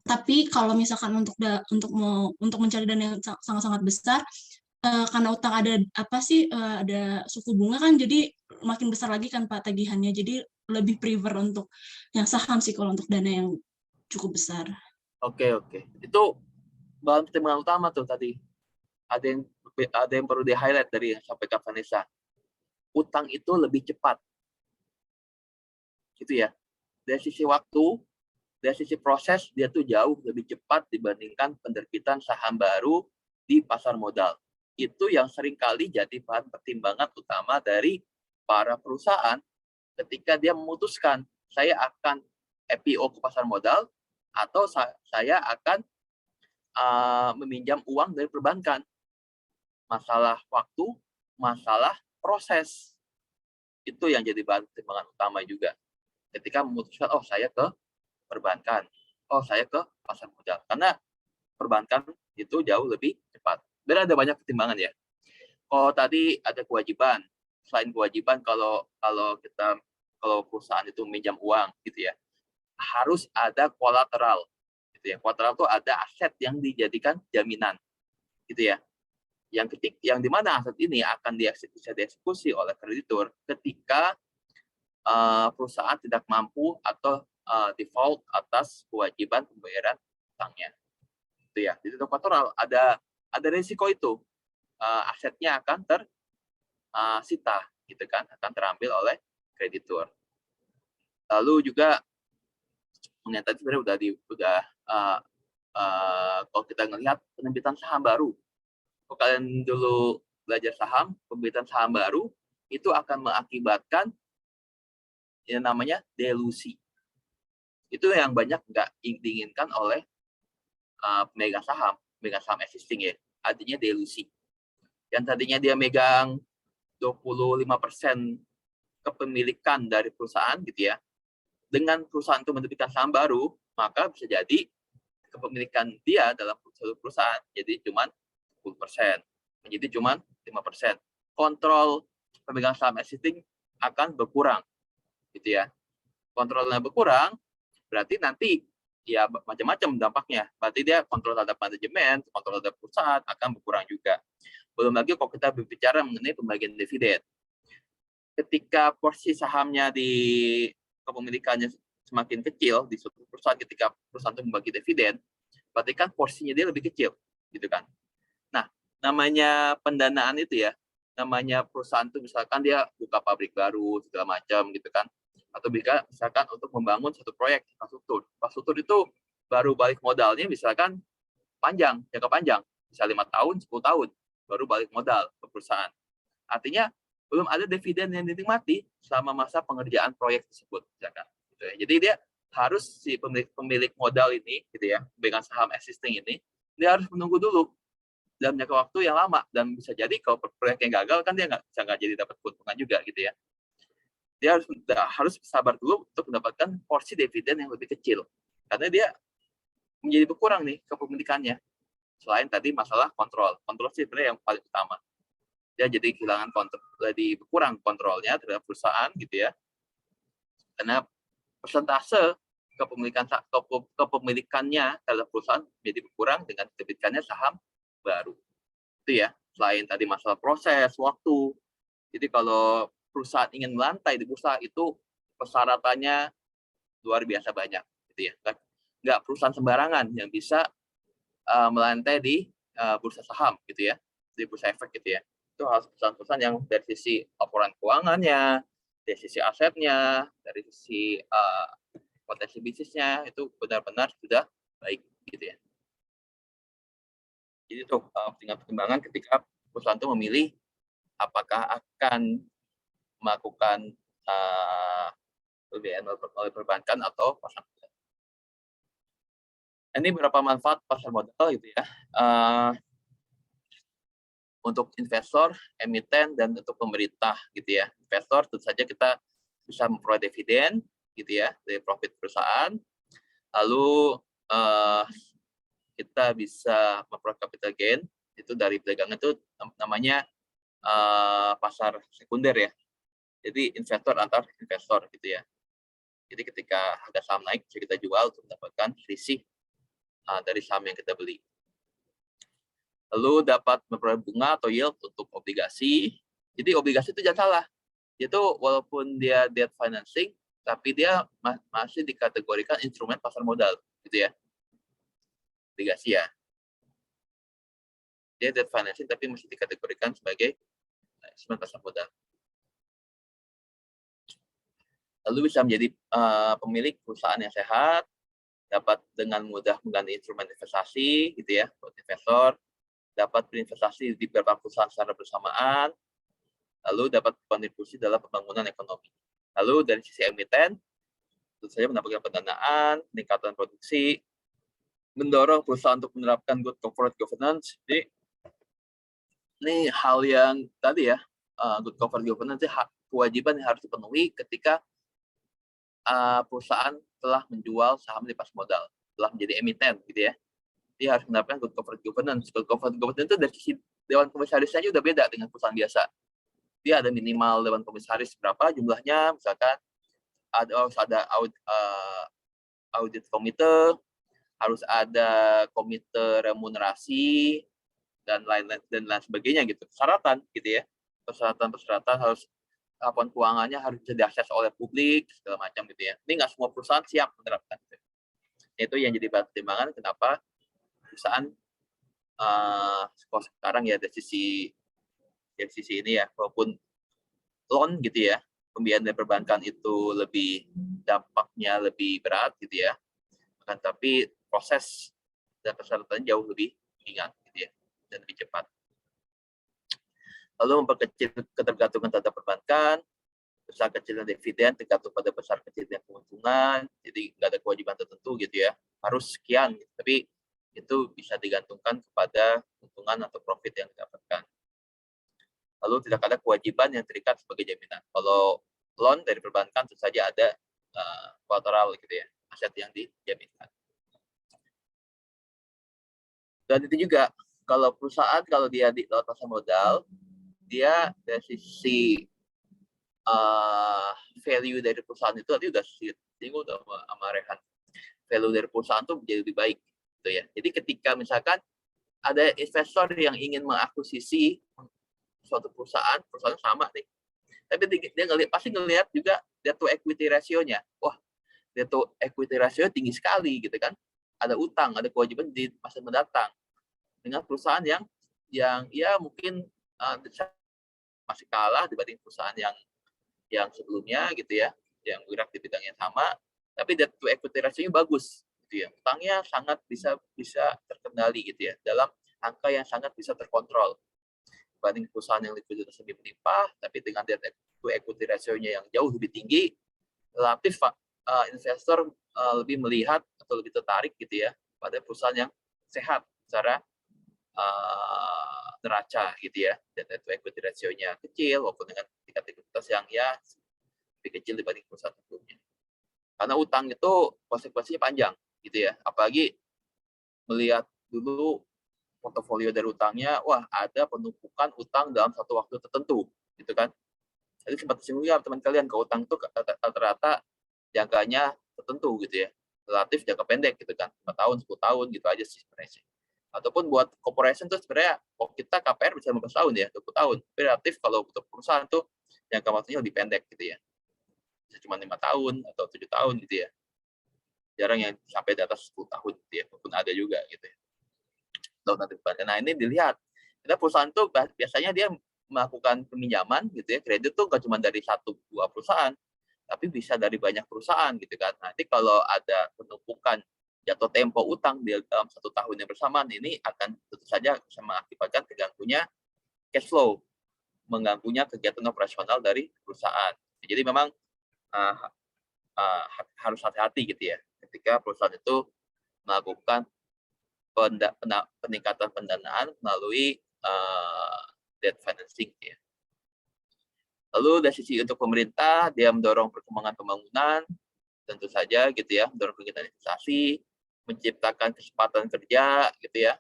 Tapi kalau misalkan untuk mencari dana yang sangat-sangat besar, karena utang ada suku bunga kan, jadi makin besar lagi kan Pak tagihannya. Jadi lebih prefer untuk yang saham sih kalau untuk dana yang cukup besar. Oke. Itu bahan pertimbangan utama tuh tadi. Ada yang perlu di-highlight dari yang sampaikan Vanessa. Utang itu lebih cepat. Gitu ya. Dari sisi waktu, dari sisi proses, dia tuh jauh lebih cepat dibandingkan penerbitan saham baru di pasar modal. Itu yang seringkali jadi bahan pertimbangan utama dari para perusahaan ketika dia memutuskan saya akan IPO ke pasar modal atau saya akan meminjam uang dari perbankan. Masalah waktu, masalah proses. Itu yang jadi bahan pertimbangan utama juga. Ketika memutuskan, saya ke perbankan, saya ke pasar modal. Karena perbankan itu jauh lebih cepat. Dan ada banyak pertimbangan ya. Kalau tadi ada kewajiban, selain kewajiban kalau perusahaan itu minjam uang gitu ya, harus ada kolateral gitu ya. Kolateral itu ada aset yang dijadikan jaminan gitu ya. Yang di mana aset ini akan bisa dieksekusi oleh kreditur ketika perusahaan tidak mampu atau default atas kewajiban pembayaran utangnya. Gitu ya. Jadi kolateral ada risiko itu. Asetnya akan tersita gitu kan, akan terambil oleh kreditur. Lalu juga yang tadi sebenarnya kalau kita ngelihat penerbitan saham baru, kalau kalian dulu belajar saham, penerbitan saham baru itu akan mengakibatkan yang namanya delusi. Itu yang banyak nggak diinginkan oleh pemegang saham existing ya, artinya delusi. Yang tadinya dia megang 25% kepemilikan dari perusahaan gitu ya, dengan perusahaan itu menerbitkan saham baru, maka bisa jadi kepemilikan dia dalam satu perusahaan jadi cuma 10%, menjadi cuma 5%. Kontrol pemegang saham existing akan berkurang, gitu ya. Kontrolnya berkurang, berarti nanti ya macam-macam dampaknya. Berarti dia kontrol terhadap manajemen, kontrol terhadap perusahaan akan berkurang juga. Belum lagi kalau kita berbicara mengenai pembagian dividen. Ketika porsi sahamnya di kepemilikannya semakin kecil di suatu perusahaan, ketika perusahaan itu membagi dividen, berarti kan porsinya dia lebih kecil, gitu kan. Nah, namanya pendanaan itu ya, namanya perusahaan itu misalkan dia buka pabrik baru segala macam gitu kan, atau misalkan untuk membangun satu proyek infrastruktur itu baru balik modalnya misalkan jangka panjang, bisa 5 tahun, 10 tahun baru balik modal ke perusahaan. Artinya belum ada dividen yang dinikmati selama masa pengerjaan proyek tersebut, misalkan. Gitu ya. Jadi dia harus si pemilik modal ini, gitu ya, pemegang saham existing ini, dia harus menunggu dulu dalam jangka waktu yang lama, dan bisa jadi kalau proyek yang gagal kan dia nggak jadi dapat keuntungan juga, gitu ya. Dia harus sabar dulu untuk mendapatkan porsi dividen yang lebih kecil, karena dia menjadi berkurang nih kepemilikannya. Selain tadi masalah kontrol sih sebenarnya yang paling utama. Dia jadi kehilangan kontrol, jadi berkurang kontrolnya terhadap perusahaan gitu ya, karena persentase kepemilikannya terhadap perusahaan menjadi berkurang dengan diterbitkannya saham baru. Itu ya, selain tadi masalah proses, waktu. Jadi kalau perusahaan ingin melantai di bursa itu persyaratannya luar biasa banyak gitu ya. Nggak perusahaan sembarangan yang bisa melantai di bursa saham gitu ya, di bursa efek gitu ya. Itu harus perusahaan-perusahaan yang dari sisi laporan keuangannya, dari sisi asetnya, dari sisi potensi bisnisnya itu benar-benar sudah baik gitu ya. Jadi itu pertimbangan ketika perusahaan itu memilih apakah akan melakukan PBN oleh perbankan atau pasar modal. Ini beberapa manfaat pasar modal gitu ya. Untuk investor, emiten, dan untuk pemerintah gitu ya. Investor tentu saja kita bisa memperoleh dividen gitu ya dari profit perusahaan. Lalu kita bisa memperoleh capital gain itu dari perdagangan, itu namanya pasar sekunder ya. Jadi investor antar investor gitu ya. Jadi ketika harga saham naik bisa kita jual untuk mendapatkan selisih dari saham yang kita beli. Lalu dapat memperoleh bunga atau yield untuk obligasi. Jadi obligasi itu jangan salah. Itu walaupun dia debt financing, tapi dia masih dikategorikan instrumen pasar modal, gitu ya. Obligasi ya. Dia debt financing tapi masih dikategorikan sebagai instrumen pasar modal. Lalu bisa menjadi pemilik perusahaan yang sehat, dapat dengan mudah mengganti instrumen investasi, gitu ya, buat investor. Dapat berinvestasi di beberapa perusahaan secara bersamaan, lalu dapat kontribusi dalam pembangunan ekonomi. Lalu dari sisi emiten, tentu saja mendapatkan pendanaan, peningkatan produksi, mendorong perusahaan untuk menerapkan good corporate governance. Jadi ini hal yang tadi ya, good corporate governance itu kewajiban yang harus dipenuhi ketika perusahaan telah menjual saham di pasar modal, telah menjadi emiten gitu ya. Dia harus mendapatkan good corporate governance. Good corporate governance itu dewan komisarisnya udah beda dengan perusahaan biasa. Dia ada minimal dewan komisaris berapa jumlahnya, misalkan harus ada audit komite, harus ada komite remunerasi dan lain-lain sebagainya gitu. Persyaratan gitu ya. Persyaratan harus laporan keuangannya harus bisa diakses oleh publik segala macam gitu ya. Ini nggak semua perusahaan siap menerapkan gitu. Itu yang jadi pertimbangan kenapa perusahaan sekarang ya dari sisi ini ya, walaupun loan gitu ya, pembiayaan dari perbankan itu dampaknya lebih berat gitu ya, tapi proses dan persyaratan jauh lebih ringan gitu ya, dan lebih cepat. Lalu memperkecil ketergantungan terhadap perbankan, besar kecilnya dividen tergantung pada besar kecilnya keuntungan, jadi nggak ada kewajiban tertentu gitu ya, harus sekian gitu. Tapi itu bisa digantungkan kepada keuntungan atau profit yang didapatkan. Lalu tidak ada kewajiban yang terikat sebagai jaminan. Kalau loan dari perbankan tentu saja ada kolateral gitu ya, aset yang dijaminkan. Dan itu juga kalau perusahaan kalau dia di lewat pasar modal, dia dari sisi value dari perusahaan itu tadi udah singgung sama Rehan. Value dari perusahaan itu menjadi lebih baik gitu ya. Jadi ketika misalkan ada investor yang ingin mengakuisisi suatu perusahaan sama nih. Tapi dia pasti ngelihat juga debt to equity ratio-nya. Wah, debt to equity ratio tinggi sekali gitu kan. Ada utang, ada kewajiban di masa mendatang. Dengan perusahaan yang ya mungkin masih kalah dibanding perusahaan yang sebelumnya gitu ya, yang bergerak di bidang yang sama, tapi debt to equity ratio-nya bagus gitu ya. Utangnya sangat bisa terkendali gitu ya, dalam angka yang sangat bisa terkontrol. Dibanding perusahaan yang likuiditas lebih melimpah, tapi dengan debt to equity ratio-nya yang jauh lebih tinggi, relatif investor lebih melihat atau lebih tertarik gitu ya pada perusahaan yang sehat secara neraca gitu ya, dan debt to equity ratio-nya kecil walaupun dengan tingkat likuiditas yang ya lebih kecil dibanding perusahaan sebelumnya. Karena utang itu konsekuensinya panjang gitu ya, apalagi melihat dulu portofolio dari utangnya, wah ada penumpukan utang dalam satu waktu tertentu, gitu kan. Jadi sempat disinggung ya teman kalian, ke utang itu rata-rata jangkanya tertentu gitu ya, relatif jangka pendek gitu kan, 5 tahun, 10 tahun gitu aja sih sebenarnya. Ataupun buat corporation tuh sebenarnya, kita KPR bisa 15 tahun ya, 20 tahun. Tapi relatif kalau untuk perusahaan tuh jangka waktunya lebih pendek gitu ya. Bisa cuma 5 tahun atau 7 tahun gitu ya. Jarang yang sampai di atas 10 tahun gitu ya, walaupun ada juga gitu ya. Nah ini dilihat, kita perusahaan tuh biasanya dia melakukan peminjaman gitu ya, kredit tuh nggak cuma dari 1-2 perusahaan, tapi bisa dari banyak perusahaan gitu kan. Nanti kalau ada penumpukan jatuh tempo utang dalam 1 tahun yang bersamaan, ini akan tentu saja bisa mengakibatkan terganggunya cash flow, mengganggunya kegiatan operasional dari perusahaan. Jadi memang harus hati-hati gitu ya, ketika perusahaan itu melakukan peningkatan pendanaan melalui debt financing ya. Lalu dari sisi untuk pemerintah, dia mendorong perkembangan pembangunan, tentu saja gitu ya, mendorong kegiatan investasi, menciptakan kesempatan kerja gitu ya.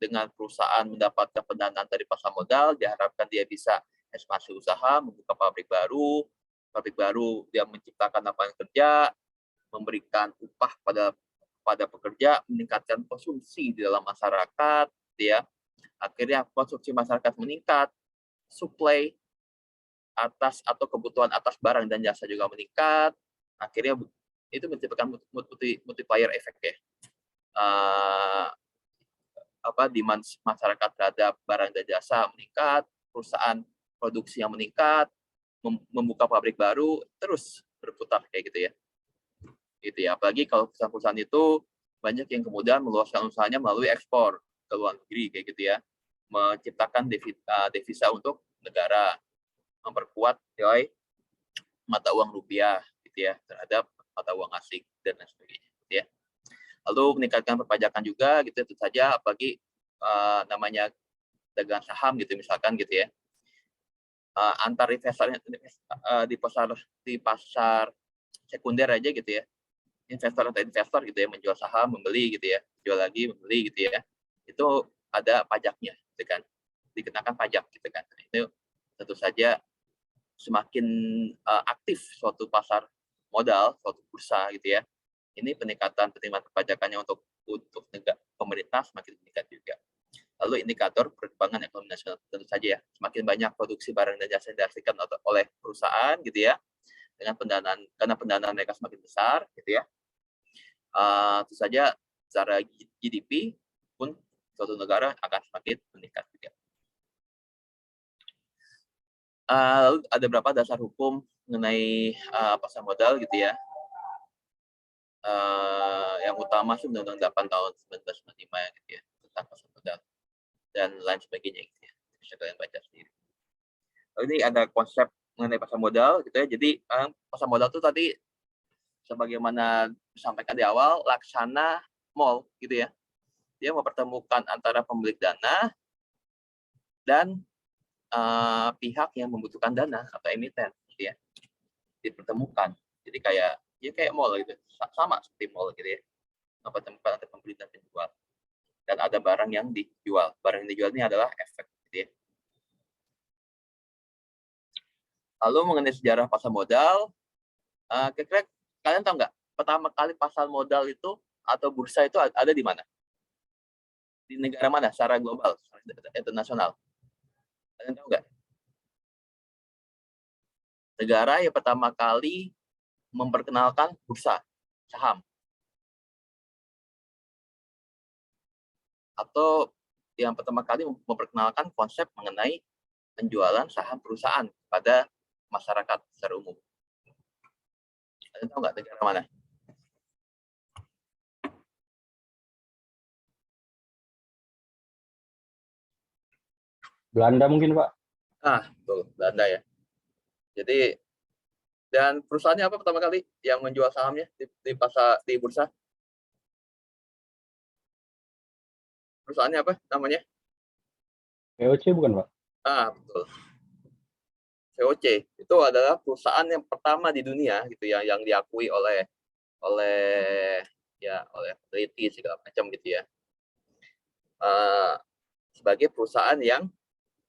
Dengan perusahaan mendapatkan pendanaan dari pasar modal, diharapkan dia bisa ekspansi usaha, membuka pabrik baru dia menciptakan lapangan kerja, memberikan upah pada pekerja, meningkatkan konsumsi di dalam masyarakat, ya. Akhirnya konsumsi masyarakat meningkat, supply atas atau kebutuhan atas barang dan jasa juga meningkat, akhirnya itu menciptakan multiplier effect ya. Demand masyarakat terhadap barang dan jasa meningkat, perusahaan produksi yang meningkat, membuka pabrik baru, terus berputar kayak gitu ya. Gitu ya. Apalagi kalau perusahaan-perusahaan itu banyak yang kemudian meluaskan usahanya melalui ekspor ke luar negeri kayak gitu ya, menciptakan devisa untuk negara, memperkuat mata uang rupiah gitu ya terhadap mata uang asing dan lain sebagainya gitu ya. Lalu meningkatkan perpajakan juga gitu tentu saja, apalagi namanya dagang saham gitu misalkan gitu ya. Antar investor di pasar sekunder aja gitu ya, investor gitu ya, menjual saham, membeli gitu ya, jual lagi, membeli gitu ya, itu ada pajaknya gitu kan. dikenakan pajak gitu kan. Itu tentu saja semakin aktif suatu pasar modal, suatu bursa gitu ya. Ini peningkatan penerimaan perpajakannya untuk pemerintah semakin meningkat juga. Lalu indikator perkembangan ekonomi nasional tentu saja ya, semakin banyak produksi barang dan jasa yang dihasilkan oleh perusahaan gitu ya, dengan pendanaan, karena pendanaan mereka semakin besar gitu ya. Tentu saja secara GDP pun suatu negara akan semakin meningkat juga. Lalu ada beberapa dasar hukum mengenai pasar modal gitu ya. Yang utama sih Undang-Undang 8 tahun 1995 gitu ya, tentang pasar modal dan lain sebagainya gitu ya. Bisa kalian baca sendiri. Lalu ini ada konsep mengenai pasar modal gitu ya. Jadi pasar modal itu tadi sebagaimana disampaikan di awal, laksana mall gitu ya. Dia mempertemukan antara pemilik dana dan pihak yang membutuhkan dana atau emiten gitu ya. Dipertemukan. Jadi kayak mall gitu. Sama seperti mall gitu ya. Mempertemukan antara pembeli dan penjual. Dan ada barang yang dijual. Barang yang dijual ini adalah efek gitu ya. Lalu mengenai sejarah pasar modal, kira-kira kalian tahu nggak pertama kali pasar modal itu atau bursa itu ada di mana? Di negara mana secara global, internasional? Kalian tahu nggak? Negara yang pertama kali memperkenalkan bursa saham. Atau yang pertama kali memperkenalkan konsep mengenai penjualan saham perusahaan pada masyarakat secara umum. Kalian tahu nggak negara mana? Belanda mungkin, Pak. Betul, Belanda ya. Jadi, dan perusahaannya apa pertama kali yang menjual sahamnya di bursa? Perusahaannya apa namanya? VOC bukan, Pak? Betul. VOC itu adalah perusahaan yang pertama di dunia gitu ya, yang diakui oleh peneliti segala macam gitu ya. Sebagai perusahaan yang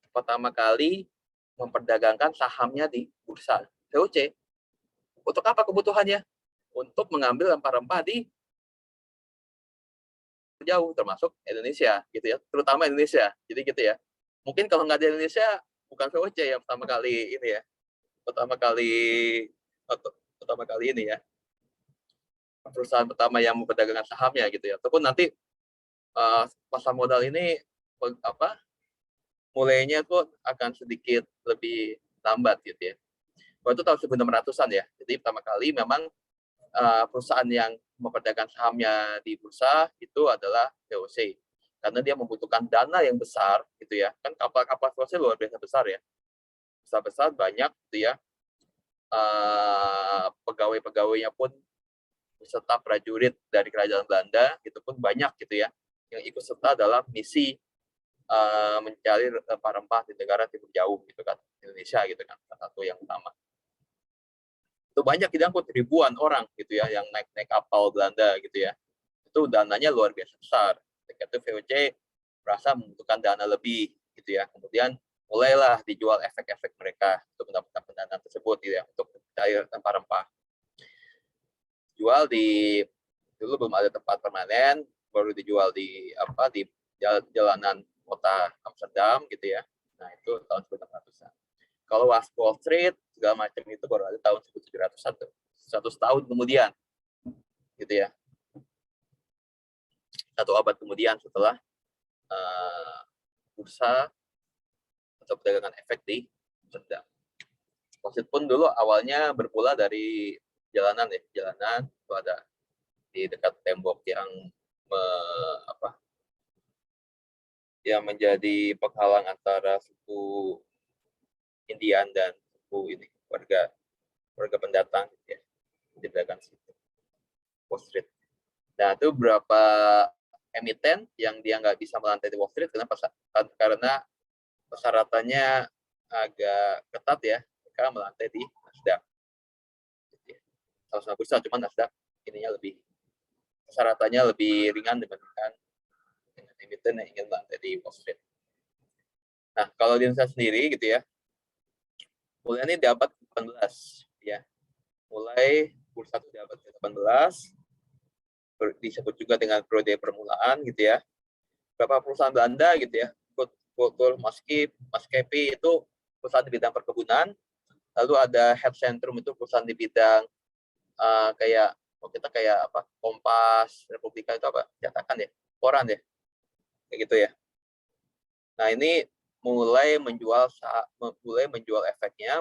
pertama kali memperdagangkan sahamnya di bursa VOC. Untuk apa kebutuhannya? Untuk mengambil rempah-rempah di jauh, termasuk Indonesia gitu ya, terutama Indonesia. Jadi gitu ya. Mungkin kalau nggak di Indonesia, bukan VOC yang pertama kali ini ya. Pertama kali ini ya. Perusahaan pertama yang memperdagangkan sahamnya gitu ya. Ataupun nanti pasar modal ini mulainya tuh akan sedikit lebih lambat gitu ya. Waktu tahun 1600-an ya. Jadi pertama kali memang perusahaan yang memperdagangkan sahamnya di bursa itu adalah VOC. Karena dia membutuhkan dana yang besar gitu ya. Kan kapal-kapal VOC luar biasa besar ya. Besar-besar banyak gitu ya. Pegawai-pegawainya pun beserta prajurit dari kerajaan Belanda itu pun banyak gitu ya. Yang ikut serta dalam misi mencari rempah-rempah di negara timur jauh gitu kan, Indonesia gitu kan, salah satu yang utama. Itu banyak diangkut ribuan orang gitu ya, yang naik kapal Belanda gitu ya. Itu dananya luar biasa besar. Ketika itu VOC merasa membutuhkan dana lebih gitu ya. Kemudian mulailah dijual efek-efek mereka untuk mendapatkan pendanaan tersebut gitu ya, untuk mencari rempah-rempah. Jual dulu belum ada tempat permanen, baru dijual di jalanan kota Amsterdam gitu ya. Nah, itu tahun 1900-an. Kalau Wall Street segala macam itu baru ada tahun 1700-an tuh. 100 tahun kemudian. Gitu ya. 1 abad kemudian setelah bursa atau perdagangan efek di Amsterdam. Wall Street pun dulu awalnya bermula dari jalanan itu ada di dekat tembok yang yang menjadi penghalang antara suku Indian dan suku ini warga pendatang ya, di belakang situ Wall Street. Nah, itu berapa emiten yang dia nggak bisa melantai di Wall Street karena persyaratannya agak ketat ya, mereka melantai di Nasdaq. Sama-sama bursa, cuma Nasdaq persyaratannya lebih ringan dibandingkan dengan emiten yang ingin melantai di Wall Street. Nah, kalau di Indonesia sendiri gitu ya, mulai ini di abad ke-18 ya. Mulai bursa itu di abad ke-18 disebut juga dengan periode permulaan gitu ya. Beberapa perusahaan Belanda gitu ya, Kultur Maskapai itu perusahaan di bidang perkebunan. Lalu ada Head Centrum itu perusahaan di bidang kayak kita kayak apa? Kompas, Republika itu apa? Cetakan ya, koran ya. Kayak gitu ya. Nah, ini mulai menjual efeknya,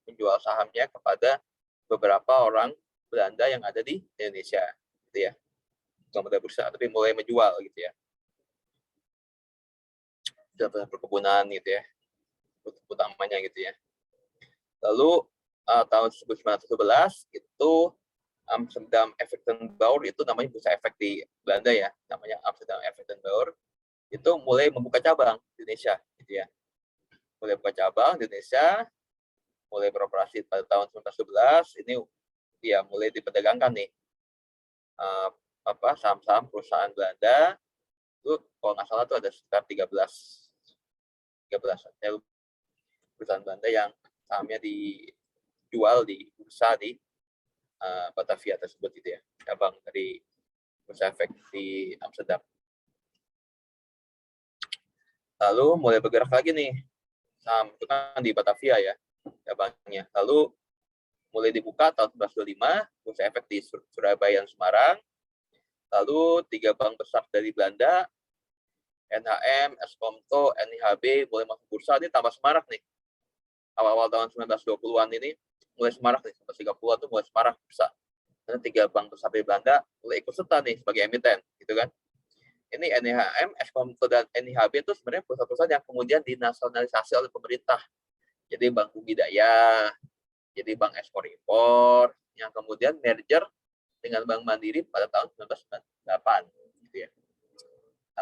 menjual sahamnya kepada beberapa orang Belanda yang ada di Indonesia, gitu ya. Bukan pada bursa, tapi mulai menjual, gitu ya. Dalam perkebunan, gitu ya, utamanya, gitu ya. Lalu tahun 1911 itu Amsterdam Effectenbeur itu namanya bursa efek di Belanda ya, namanya Amsterdam Effectenbeur. Itu mulai membuka cabang di Indonesia, gitu ya. Mulai buka cabang di Indonesia, mulai beroperasi pada tahun 1911, ini ya mulai diperdagangkan nih saham-saham perusahaan Belanda. Itu kalau nggak salah itu ada sekitar 13 perusahaan Belanda yang sahamnya dijual di bursa di Batavia tersebut gitu ya, cabang dari bursa efek di Amsterdam. Lalu mulai bergerak lagi nih, saham itu kan di Batavia ya, cabangnya. Lalu mulai dibuka tahun 1925, bursa efek di Surabaya dan Semarang. Lalu 3 bank besar dari Belanda, NHM, Eskomto, NIHB, mulai masuk bursa, ini tambah semarak nih. Awal-awal tahun 1920-an ini, mulai semarak nih, 1930-an itu mulai semarak bursa. Karena 3 bank besar dari Belanda mulai ikut serta nih sebagai emiten, gitu kan. Ini NIHM, Eskomto, dan NIHB itu sebenarnya perusahaan-perusahaan yang kemudian dinasionalisasi oleh pemerintah. Jadi Bank Budidaya, jadi Bank Ekspor-Impor, yang kemudian merger dengan Bank Mandiri pada tahun 1998, gitu ya.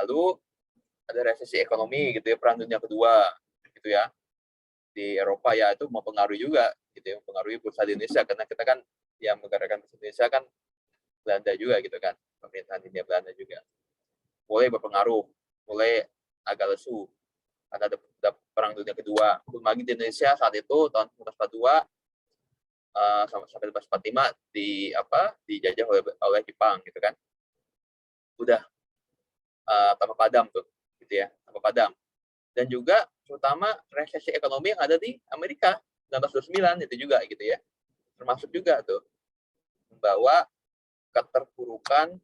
Lalu ada resesi ekonomi, gitu ya, Perang Dunia Kedua, gitu ya, di Eropa ya, itu mempengaruhi juga, gitu ya, mempengaruhi bursa di Indonesia, karena kita kan yang menggerakkan bursa Indonesia kan Belanda juga, gitu kan, pemerintahan Hindia Belanda juga. Mulai berpengaruh, mulai agak lesu, karena ada Perang Dunia Kedua. Belum lagi di Indonesia saat itu tahun 1942 sampai 1945 dijajah oleh Jepang, gitu kan. Udah tanpa padam tuh, gitu ya, tanpa padam. Dan juga terutama resesi ekonomi yang ada di Amerika 1929 itu juga, gitu ya, termasuk juga tuh membawa keterpurukan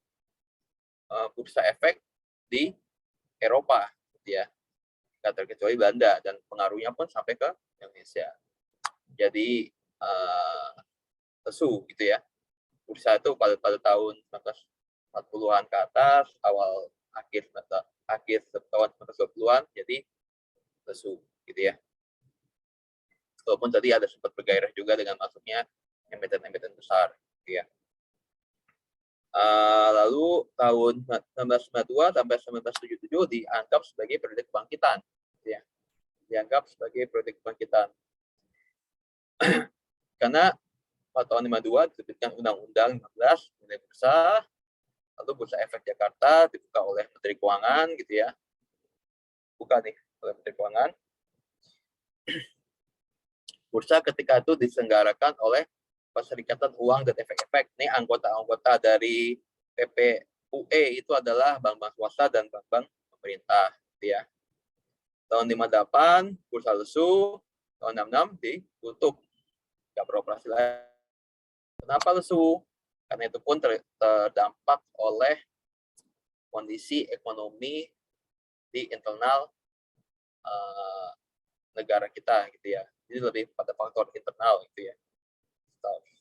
bursa efek di Eropa, gitu ya, nggak terkecuali Belanda, dan pengaruhnya pun sampai ke Indonesia. Jadi lesu, gitu ya, bursa itu pada tahun 1940-an ke atas, akhir tahun 1920-an, jadi lesu, gitu ya. Walaupun tadi ada sempat bergairah juga dengan masuknya emiten-emiten besar, gitu ya. Lalu tahun 1992 sampai 1977 dianggap sebagai periode kebangkitan, gitu ya. Dianggap sebagai periode kebangkitan. Karena pada tahun 52 diterbitkan Undang-Undang 15 mengenai bursa, lalu Bursa Efek Jakarta dibuka oleh Menteri Keuangan, gitu ya. Buka nih oleh Menteri Keuangan. Bursa ketika itu diselenggarakan oleh Perserikatan Uang dan Efek-Efek. Ini anggota-anggota dari PPUE itu adalah bank-bank swasta dan bank-bank pemerintah, gitu ya. Tahun 58 bursa lesu, tahun 66 ditutup, nggak beroperasi lagi. Kenapa lesu? Karena itu pun terdampak oleh kondisi ekonomi di internal negara kita, gitu ya. Jadi lebih pada faktor internal, gitu ya.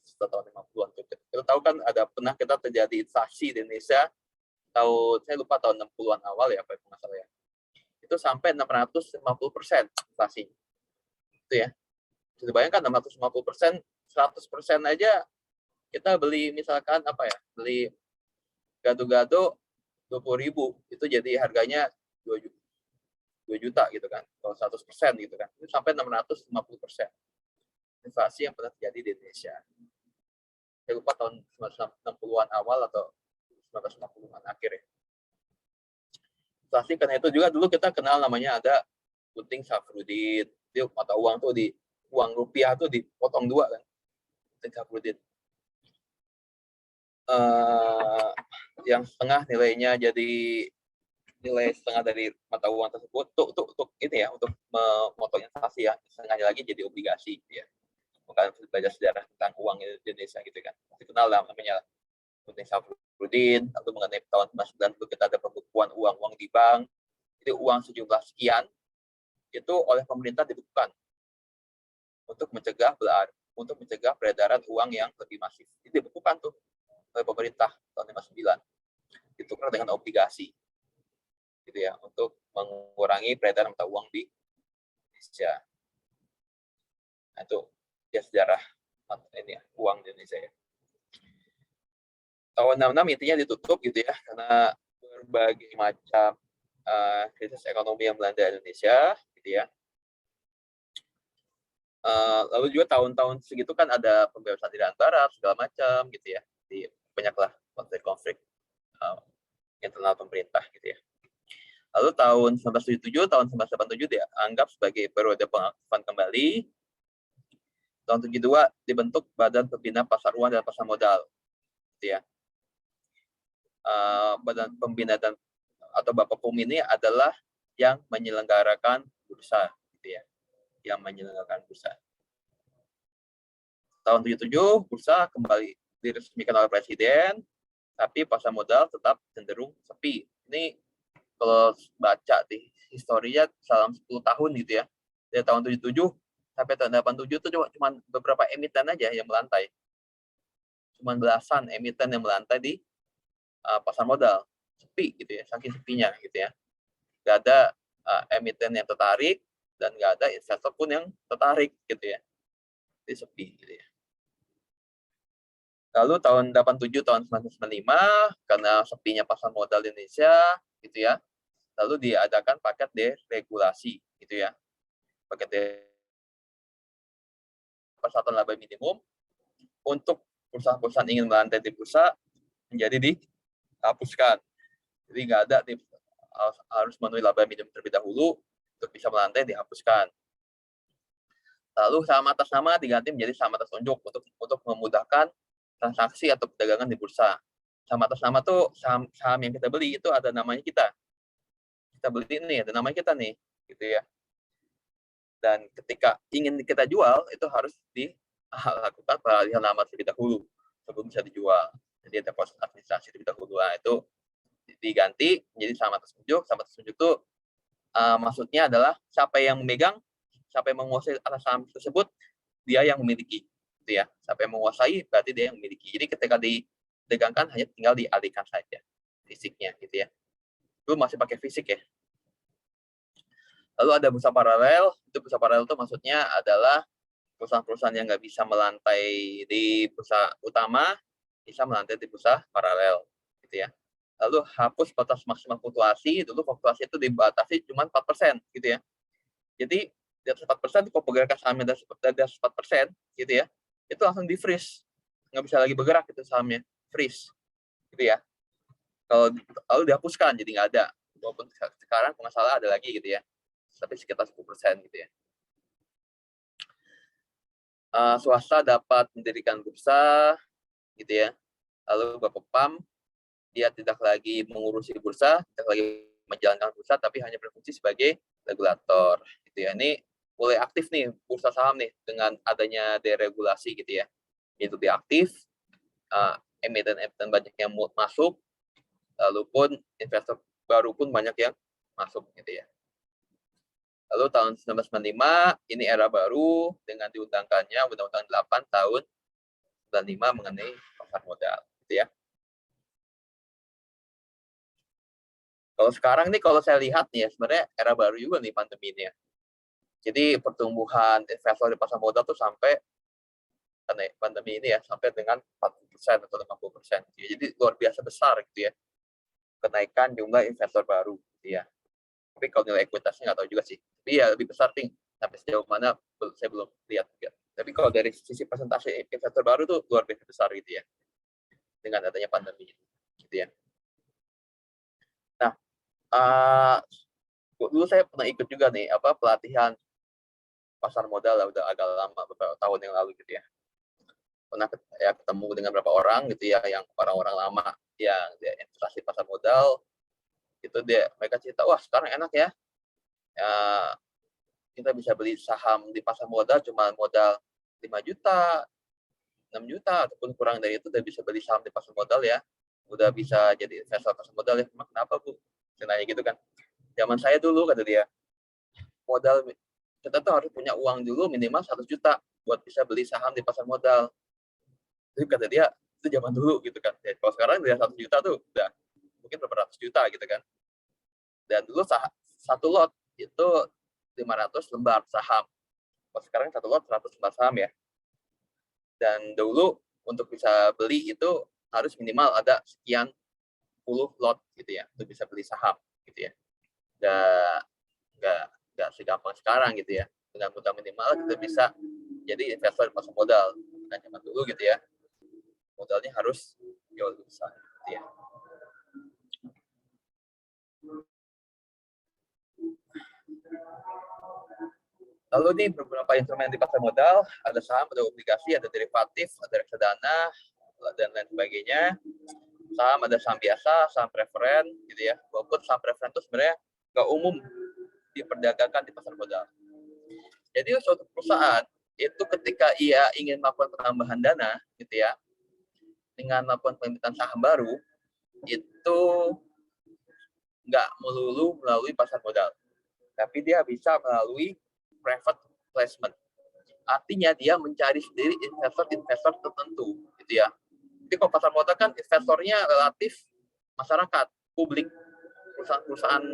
Setelah tahun 50-an. Kita tahu kan pernah kita terjadi inflasi di Indonesia, saya lupa tahun 60-an awal ya, apa masalah ya. Itu sampai 650% inflasi. Itu ya. Bisa bayangkan 650%, 100% aja kita beli misalkan beli gado-gado 20.000, itu jadi harganya 2 juta gitu kan, kalau 100% gitu kan, itu sampai 650% inflasi yang pernah terjadi di Indonesia. Saya lupa tahun 1960-an awal atau 1950-an akhir ya. Inflasi, karena itu juga dulu kita kenal namanya ada Gunting Safruddin. Dia mata uang tuh uang rupiah tuh dipotong 2 kan. Gunting Safruddin. Yang setengah nilainya jadi nilai setengah dari mata uang tersebut untuk ini ya, untuk memotong inflasi ya, setengahnya lagi jadi obligasi gitu ya. Bukan belajar sejarah tentang uang Indonesia gitu kan. Masih kenal lah namanya Gunting Safruddin. Lalu mengenai tahun 1990 kita ada pembukuan uang di bank. Jadi uang sejumlah sekian itu oleh pemerintah dibukukan untuk mencegah peredaran uang yang lebih masif. Jadi dibukukan tuh oleh pemerintah tahun 59. Ditukar dengan obligasi. Gitu ya, untuk mengurangi peredaran mata uang di Indonesia. Nah, itu ya sejarah ini ya, uang di Indonesia ya. Tahun 66 intinya ditutup gitu ya, karena berbagai macam krisis ekonomi yang melanda Indonesia gitu ya. Lalu juga tahun-tahun segitu kan ada pembebasan Irian Barat segala macam gitu ya. Jadi banyaklah konflik internal pemerintah gitu ya. Lalu tahun 1977, tahun 1987 dianggap sebagai periode pengaktifan kembali. Tahun 72 dibentuk Badan Pembina Pasar Uang dan Pasar Modal, gitu ya. Badan Pembina atau Bapak PUM ini adalah yang menyelenggarakan bursa, gitu ya, yang menyelenggarakan bursa. Tahun 77 bursa kembali diresmikan oleh Presiden, tapi pasar modal tetap cenderung sepi. Ini kalau baca di historinya selama 10 tahun gitu ya, dari tahun 77 sampai tahun 87 itu cuma beberapa emiten aja yang melantai. Cuma belasan emiten yang melantai di pasar modal. Sepi gitu ya, saking sepinya gitu ya. Gak ada emiten yang tertarik dan gak ada investor pun yang tertarik gitu ya. Jadi sepi gitu ya. Lalu tahun 87 tahun 1995 karena sepinya pasar modal di Indonesia gitu ya. Lalu diadakan paket deregulasi gitu ya. Paket persatuan laba minimum untuk perusahaan-perusahaan ingin melantai di bursa menjadi dihapuskan. Jadi nggak ada harus memenuhi laba minimum terlebih dahulu untuk bisa melantai, dihapuskan. Lalu saham atas nama diganti menjadi saham atas unjuk untuk memudahkan transaksi atau perdagangan di bursa. Saham atas nama tuh saham yang kita beli itu ada namanya kita. Kita beli ini ada nama kita nih, gitu ya. Dan ketika ingin kita jual itu harus dilakukan peralihan nama terlebih dahulu sebelum bisa dijual. Jadi ada proses administrasi terlebih dahulu. Nah, itu diganti menjadi saham atas unjuk. Saham atas unjuk itu maksudnya adalah siapa yang memegang, siapa yang menguasai atas saham tersebut, dia yang memiliki. Gitu ya. Siapa yang menguasai berarti dia yang memiliki. Jadi ketika didagangkan hanya tinggal dialihkan saja fisiknya gitu ya. Itu masih pakai fisik ya. Lalu ada bursa paralel. Itu bursa paralel itu maksudnya adalah perusahaan-perusahaan yang nggak bisa melantai di bursa utama bisa melantai di bursa paralel gitu ya. Lalu hapus batas maksimal fluktuasi. Dulu fluktuasi itu dibatasi cuma 4% gitu ya. Jadi di atas 4% kalau pergerakan sahamnya di atas 4% gitu ya, itu langsung di-freeze. Nggak bisa lagi bergerak itu sahamnya, freeze gitu ya. Kalau lalu dihapuskan jadi nggak ada. Walaupun sekarang kalau nggak salah ada lagi gitu ya, tapi sekitar 10% gitu ya. Swasta dapat mendirikan bursa gitu ya. Lalu Bapak PAM dia tidak lagi mengurusi bursa, tidak lagi menjalankan bursa, tapi hanya berfungsi sebagai regulator gitu ya. Ini mulai aktif nih bursa saham nih dengan adanya deregulasi gitu ya. Itu diaktif, emiten-emiten banyak yang masuk, lalu pun investor baru pun banyak yang masuk gitu ya. Lalu tahun 1995 ini era baru dengan diundangkannya Undang-Undang 8 tahun 95 mengenai pasar modal gitu ya. Kalau sekarang nih kalau saya lihat nih ya sebenarnya era baru juga nih pandemi ini ya. Jadi pertumbuhan investor di pasar modal tuh sampai karena pandemi ini ya sampai dengan 40% atau 50%. Jadi luar biasa besar gitu ya. Kenaikan jumlah investor baru gitu ya. Tapi kalau nilai ekuitasnya nggak tahu juga sih. Tapi ya lebih besar nih. Sampai sejauh mana saya belum lihat juga. Tapi kalau dari sisi persentase investor baru tuh luar biasa besar gitu ya. Dengan adanya pandemi gitu ya. Nah, Dulu saya pernah ikut juga nih pelatihan pasar modal lah, udah agak lama, beberapa tahun yang lalu gitu ya. Pernah ketemu dengan beberapa orang gitu ya, yang orang-orang lama yang dia investasi pasar modal, itu mereka cerita, wah sekarang enak ya, kita bisa beli saham di pasar modal cuma modal 5 juta, 6 juta, ataupun kurang dari itu udah bisa beli saham di pasar modal ya, udah bisa jadi investor pasar modal ya. Kenapa Bu? Saya nanya gitu kan. Zaman saya dulu, kata dia, modal kita tuh harus punya uang dulu minimal 100 juta buat bisa beli saham di pasar modal. Jadi kata dia, itu zaman dulu gitu kan. Ya, kalau sekarang dia 1 juta tuh udah mungkin berapa ratus juta gitu kan. Dan dulu satu lot itu 500 lembar saham. Kalau sekarang satu lot 100 lembar saham ya. Dan dulu untuk bisa beli itu harus minimal ada sekian puluh lot gitu ya, untuk bisa beli saham gitu ya. Nggak segampang sekarang gitu ya. Dengan modal minimal kita bisa jadi investor di pasar modal. Nah, zaman dulu gitu ya, modalnya harus jauh lebih besar gitu ya. Lalu nih beberapa instrumen di pasar modal, ada saham, ada obligasi, ada derivatif, ada reksadana, dan lain sebagainya. Saham ada saham biasa, saham preferen, gitu ya. Walaupun saham preferen itu sebenarnya nggak umum diperdagangkan di pasar modal. Jadi suatu perusahaan itu ketika ia ingin melakukan penambahan dana, gitu ya, dengan melakukan pembibitan saham baru, itu nggak melulu melalui pasar modal, tapi dia bisa melalui private placement. Artinya dia mencari sendiri investor-investor tertentu, gitu ya. Jadi kalau pasar modal kan investornya relatif masyarakat, publik, perusahaan-perusahaan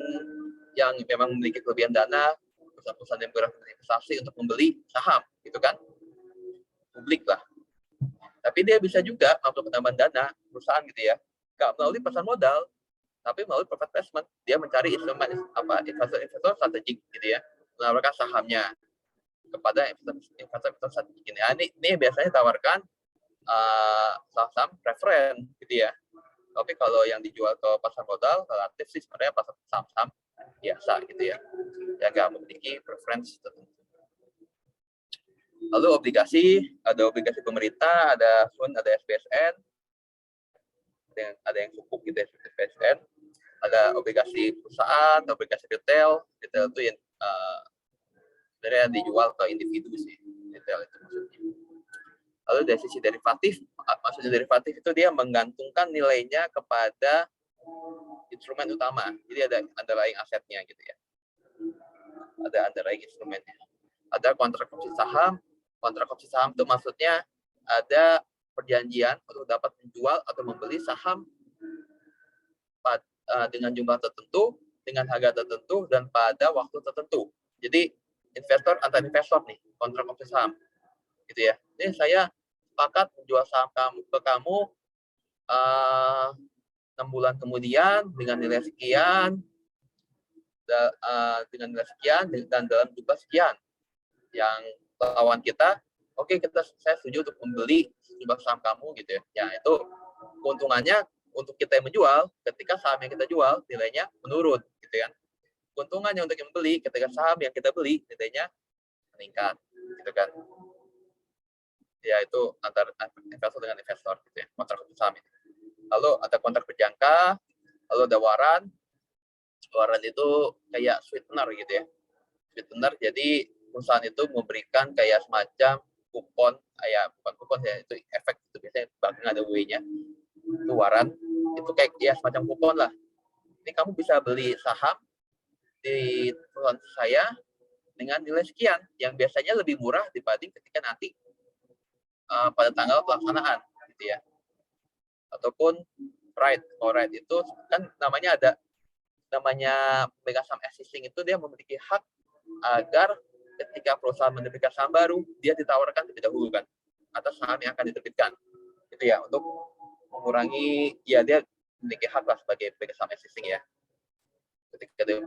yang memang memiliki kelebihan dana, perusahaan-perusahaan yang berinvestasi untuk membeli saham, gitu kan, publik lah. Tapi dia bisa juga melakukan penambahan dana perusahaan gitu ya, nggak melalui pasar modal, tapi melalui private placement. Dia mencari instrumen investor strategik gitu ya, menawarkan sahamnya kepada investor strategik ini. Ini biasanya tawarkan saham preferen gitu ya. Tapi kalau yang dijual ke pasar modal relatif sih sebenarnya pasar saham biasa gitu ya, yang nggak memiliki preference tertentu. Lalu obligasi, ada obligasi pemerintah, ada fund, ada SPSN, ada yang sukuk gitu ya, SPSN, ada obligasi perusahaan, obligasi retail itu yang sebenarnya dijual ke individu sih, retail itu maksudnya. Lalu dari sisi derivatif, maksudnya derivatif itu dia menggantungkan nilainya kepada instrumen utama, jadi ada underlying asetnya gitu ya, ada underlying instrumennya. Ada kontrak opsi saham. Kontrak opsi saham itu maksudnya ada perjanjian untuk dapat menjual atau membeli saham dengan jumlah tertentu, dengan harga tertentu, dan pada waktu tertentu. Jadi investor antar investor nih, kontrak opsi saham, gitu ya. Ini saya sepakat menjual saham ke kamu 6 bulan kemudian dengan nilai sekian, dan dalam jumlah sekian. Yang lawan kita, oke, saya setuju untuk membeli jumlah saham kamu gitu ya. Ya itu keuntungannya untuk kita yang menjual, ketika saham yang kita jual nilainya menurun gitu kan. Keuntungannya untuk yang membeli, ketika saham yang kita beli nilainya meningkat gitu kan. Ya itu antara investor dengan investor gitu ya, kontrak saham itu. Lalu ada kontrak berjangka, lalu ada waran. Waran itu kayak sweetener gitu ya. Sweetener, jadi perusahaan itu memberikan kayak semacam kupon, bukan kupon ya, itu efek itu biasanya bahkan ada W-nya, itu waran, itu kayak ya semacam kupon lah. Ini kamu bisa beli saham di perusahaan saya dengan nilai sekian, yang biasanya lebih murah dibanding ketika nanti pada tanggal pelaksanaan, gitu ya. Ataupun right, right itu kan namanya pemegang saham existing itu dia memiliki hak agar ketika perusahaan menerbitkan saham baru, dia ditawarkan terlebih dahulu kan atas saham yang akan diterbitkan, gitu ya, untuk mengurangi, ya dia memiliki hak lah sebagai pemegang saham existing ya. Ketika dia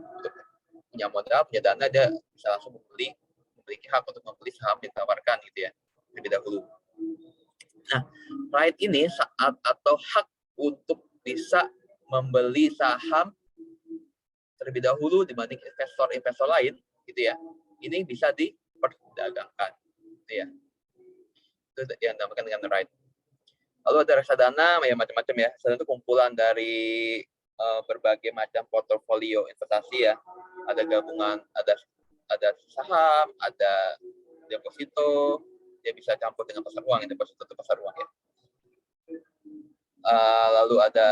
punya modal, punya dana, dia bisa langsung memiliki hak untuk membeli saham yang ditawarkan gitu ya, terlebih dahulu. Nah, right ini saat atau hak untuk bisa membeli saham terlebih dahulu dibanding investor-investor lain, gitu ya. Ini bisa diperdagangkan, gitu ya. Itu yang dinamakan dengan right. Lalu ada reksadana, ya macam-macam ya. Reksadana itu kumpulan dari berbagai macam portofolio investasi ya. Ada gabungan, ada saham, ada deposito, dia bisa campur dengan pasar uang, deposito itu pasar uang ya. Lalu ada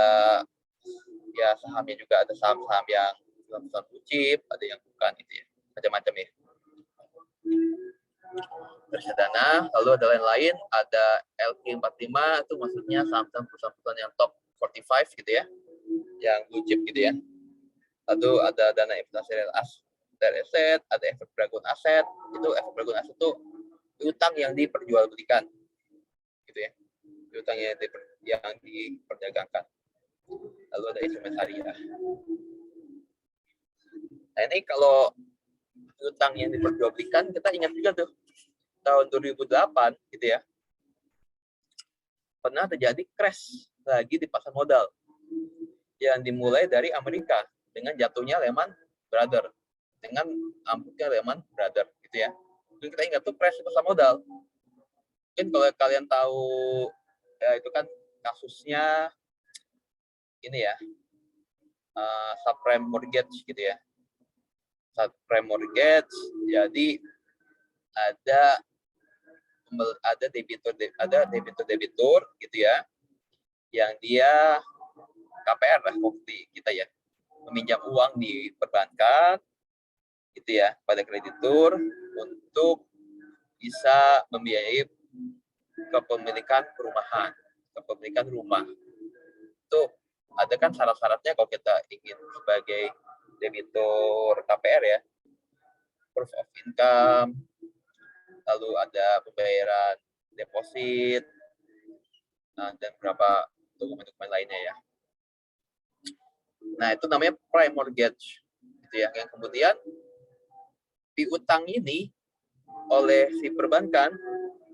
ya sahamnya juga, ada saham-saham yang saham blue chip, ada yang bukan gitu ya, macam-macam ya. Reksadana, lalu ada lain-lain, ada LQ45 itu maksudnya saham-saham perusahaan-perusahaan yang top 45 gitu ya, yang blue chip gitu ya. Lalu ada dana investasi real aset, ada efek dragon aset, itu efek dragon aset itu utang yang diperjualbelikan gitu ya, utang yang diperdagangkan. Lalu ada instrumen syariah. Nah ini kalau utang yang diperjualbelikan, kita ingat juga tuh tahun 2008 gitu ya, pernah terjadi crash lagi di pasar modal yang dimulai dari Amerika dengan jatuhnya Lehman Brothers, dengan ambruknya Lehman Brothers gitu ya. Jadi kita ingat tuh crash di pasar modal. Mungkin kalau kalian tahu ya, itu kan kasusnya ini ya, subprime mortgage gitu ya. Subprime mortgage, jadi ada debitur gitu ya, yang dia KPR lah waktu kita ya, meminjam uang di perbankan gitu ya pada kreditur untuk bisa membiayai kepemilikan perumahan, kepemilikan rumah. Itu ada kan syarat-syaratnya kalau kita ingin sebagai debitur KPR ya, proof of income, lalu ada pembayaran deposit, dan beberapa dokumen-dokumen lainnya ya. Nah, itu namanya prime mortgage gitu ya, yang kemudian piutang ini oleh si perbankan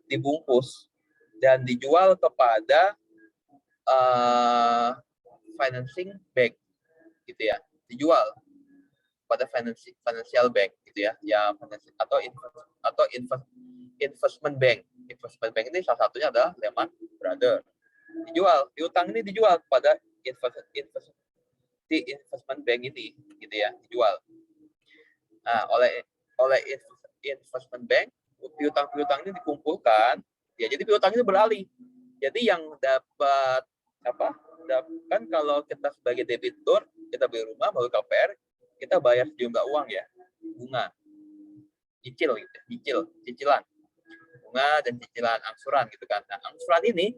dibungkus dan dijual kepada financing bank gitu ya, dijual pada financial bank gitu ya, atau investment bank. Investment bank ini salah satunya adalah Lehman Brothers. Dijual, piutang ini dijual kepada investment bank ini gitu ya, dijual. Nah, oleh investment bank, piutang-piutang ini dikumpulkan ya, jadi piutang ini beralih. Jadi yang dapat kan kalau kita sebagai debitur, kita beli rumah melalui KPR, kita bayar sejumlah uang ya, bunga, cicilan, bunga dan cicilan angsuran gitu kan. Nah, angsuran ini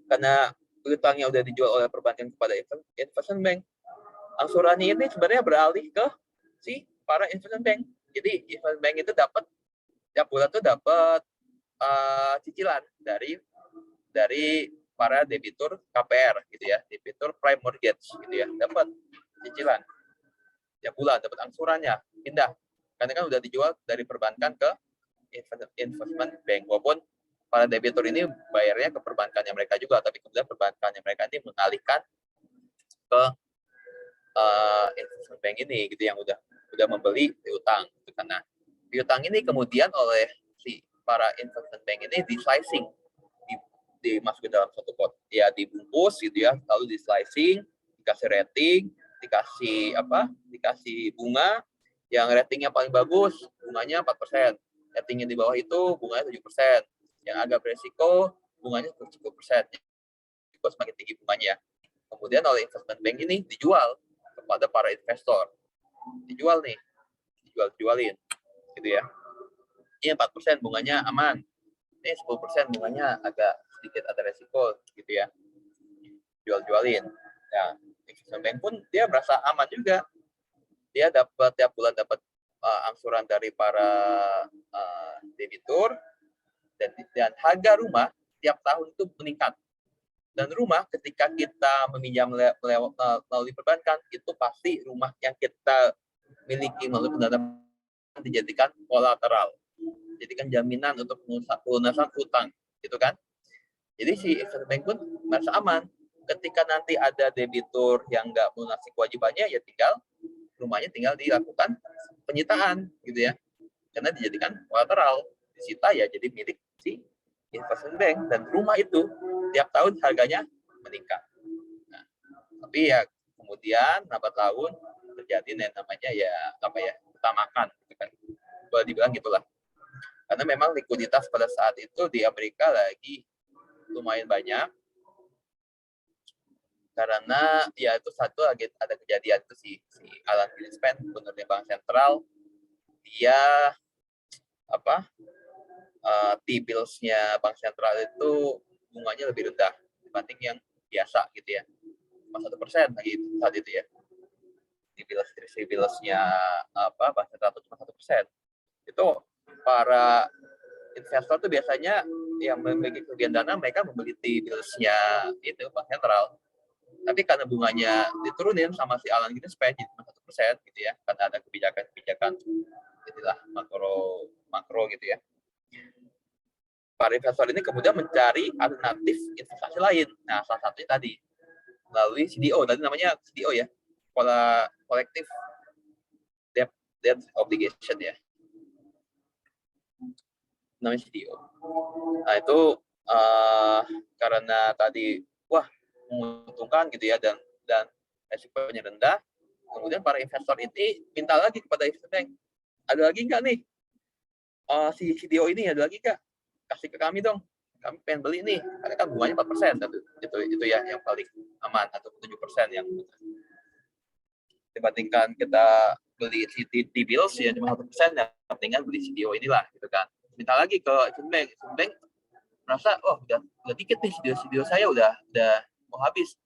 karena piutangnya udah dijual oleh perbankan kepada investment bank, angsurannya ini sebenarnya beralih ke si para investment bank. Jadi investment bank itu dapat tiap bulan tuh dapat cicilan dari para debitur KPR gitu ya, debitur prime mortgage gitu ya, dapat cicilan tiap bulan, dapat angsurannya, pindah karena kan udah dijual dari perbankan ke investment bank. Walaupun para debitur ini bayarnya ke perbankannya mereka juga, tapi kemudian perbankannya mereka ini mengalihkan ke investment bank ini gitu, yang udah membeli piutang gitu. Karena piutang ini kemudian oleh si para investment bank ini di slicing, dimasuk ke dalam satu pot ya, dibungkus gitu ya, lalu di slicing, dikasih rating, dikasih bunga yang ratingnya paling bagus, bunganya 4%, ratingnya di bawah itu bunganya 7%, yang agak beresiko bunganya 10%, itu semakin tinggi bunganya. Kemudian oleh investment bank ini dijual kepada para investor, dijualin gitu ya. Ini 4% bunganya aman, ini 10% bunganya agak sedikit ada resiko gitu ya, jualin. Nah, investment bank pun dia merasa aman juga, dia dapat tiap bulan dapat angsuran dari para debitur, dan harga rumah tiap tahun itu meningkat. Dan rumah ketika kita meminjam melalui perbankan, itu pasti rumah yang kita miliki melalui pendanaan dijadikan kolateral, jadikan jaminan untuk pelunasan utang gitu kan. Jadi si investment bank pun merasa aman ketika nanti ada debitur yang nggak melunasi kewajibannya, ya tinggal rumahnya tinggal dilakukan penyitaan gitu ya, karena dijadikan kolateral, disita ya jadi milik si investment bank, dan rumah itu tiap tahun harganya meningkat. Nah, tapi ya kemudian lambat laun terjadi yang namanya ya utamakan, gitu kan, boleh dibilang gitulah, karena memang likuiditas pada saat itu di Amerika lagi lumayan banyak, karena ya itu satu lagi ada kejadian itu si Alan Greenspan, gubernurnya bank sentral, dia T-bills-nya bank sentral itu bunganya lebih rendah dibanding yang biasa gitu ya, cuma 1% lagi saat itu ya. T-bills-nya bank sentral itu cuma 1%. Itu para investor tuh biasanya yang memiliki kelebihan dana, mereka membeli T-bills-nya itu bank sentral. Tapi karena bunganya diturunin sama si Alan Greenspan jadi cuma 1% gitu ya, karena ada kebijakan inilah makro gitu ya. Para investor ini kemudian mencari alternatif investasi lain. Nah, salah satunya tadi melalui CDO, tadi namanya CDO ya, Collective Debt Obligation ya, namanya CDO. Nah itu karena tadi menguntungkan gitu ya, dan resikonya rendah, kemudian para investor ini minta lagi kepada investment bank, ada lagi nggak nih si CDO ini, ada lagi nggak, kasih ke kami dong, kami pengen beli nih, karena kan bunganya 4%, itu ya yang paling aman, atau 7% yang dibandingkan kita beli T-bills ya cuma 1%, ya mendingan beli CDO inilah gitu kan. Minta lagi ke investment bank merasa udah dikit nih CDO saya udah mau habis.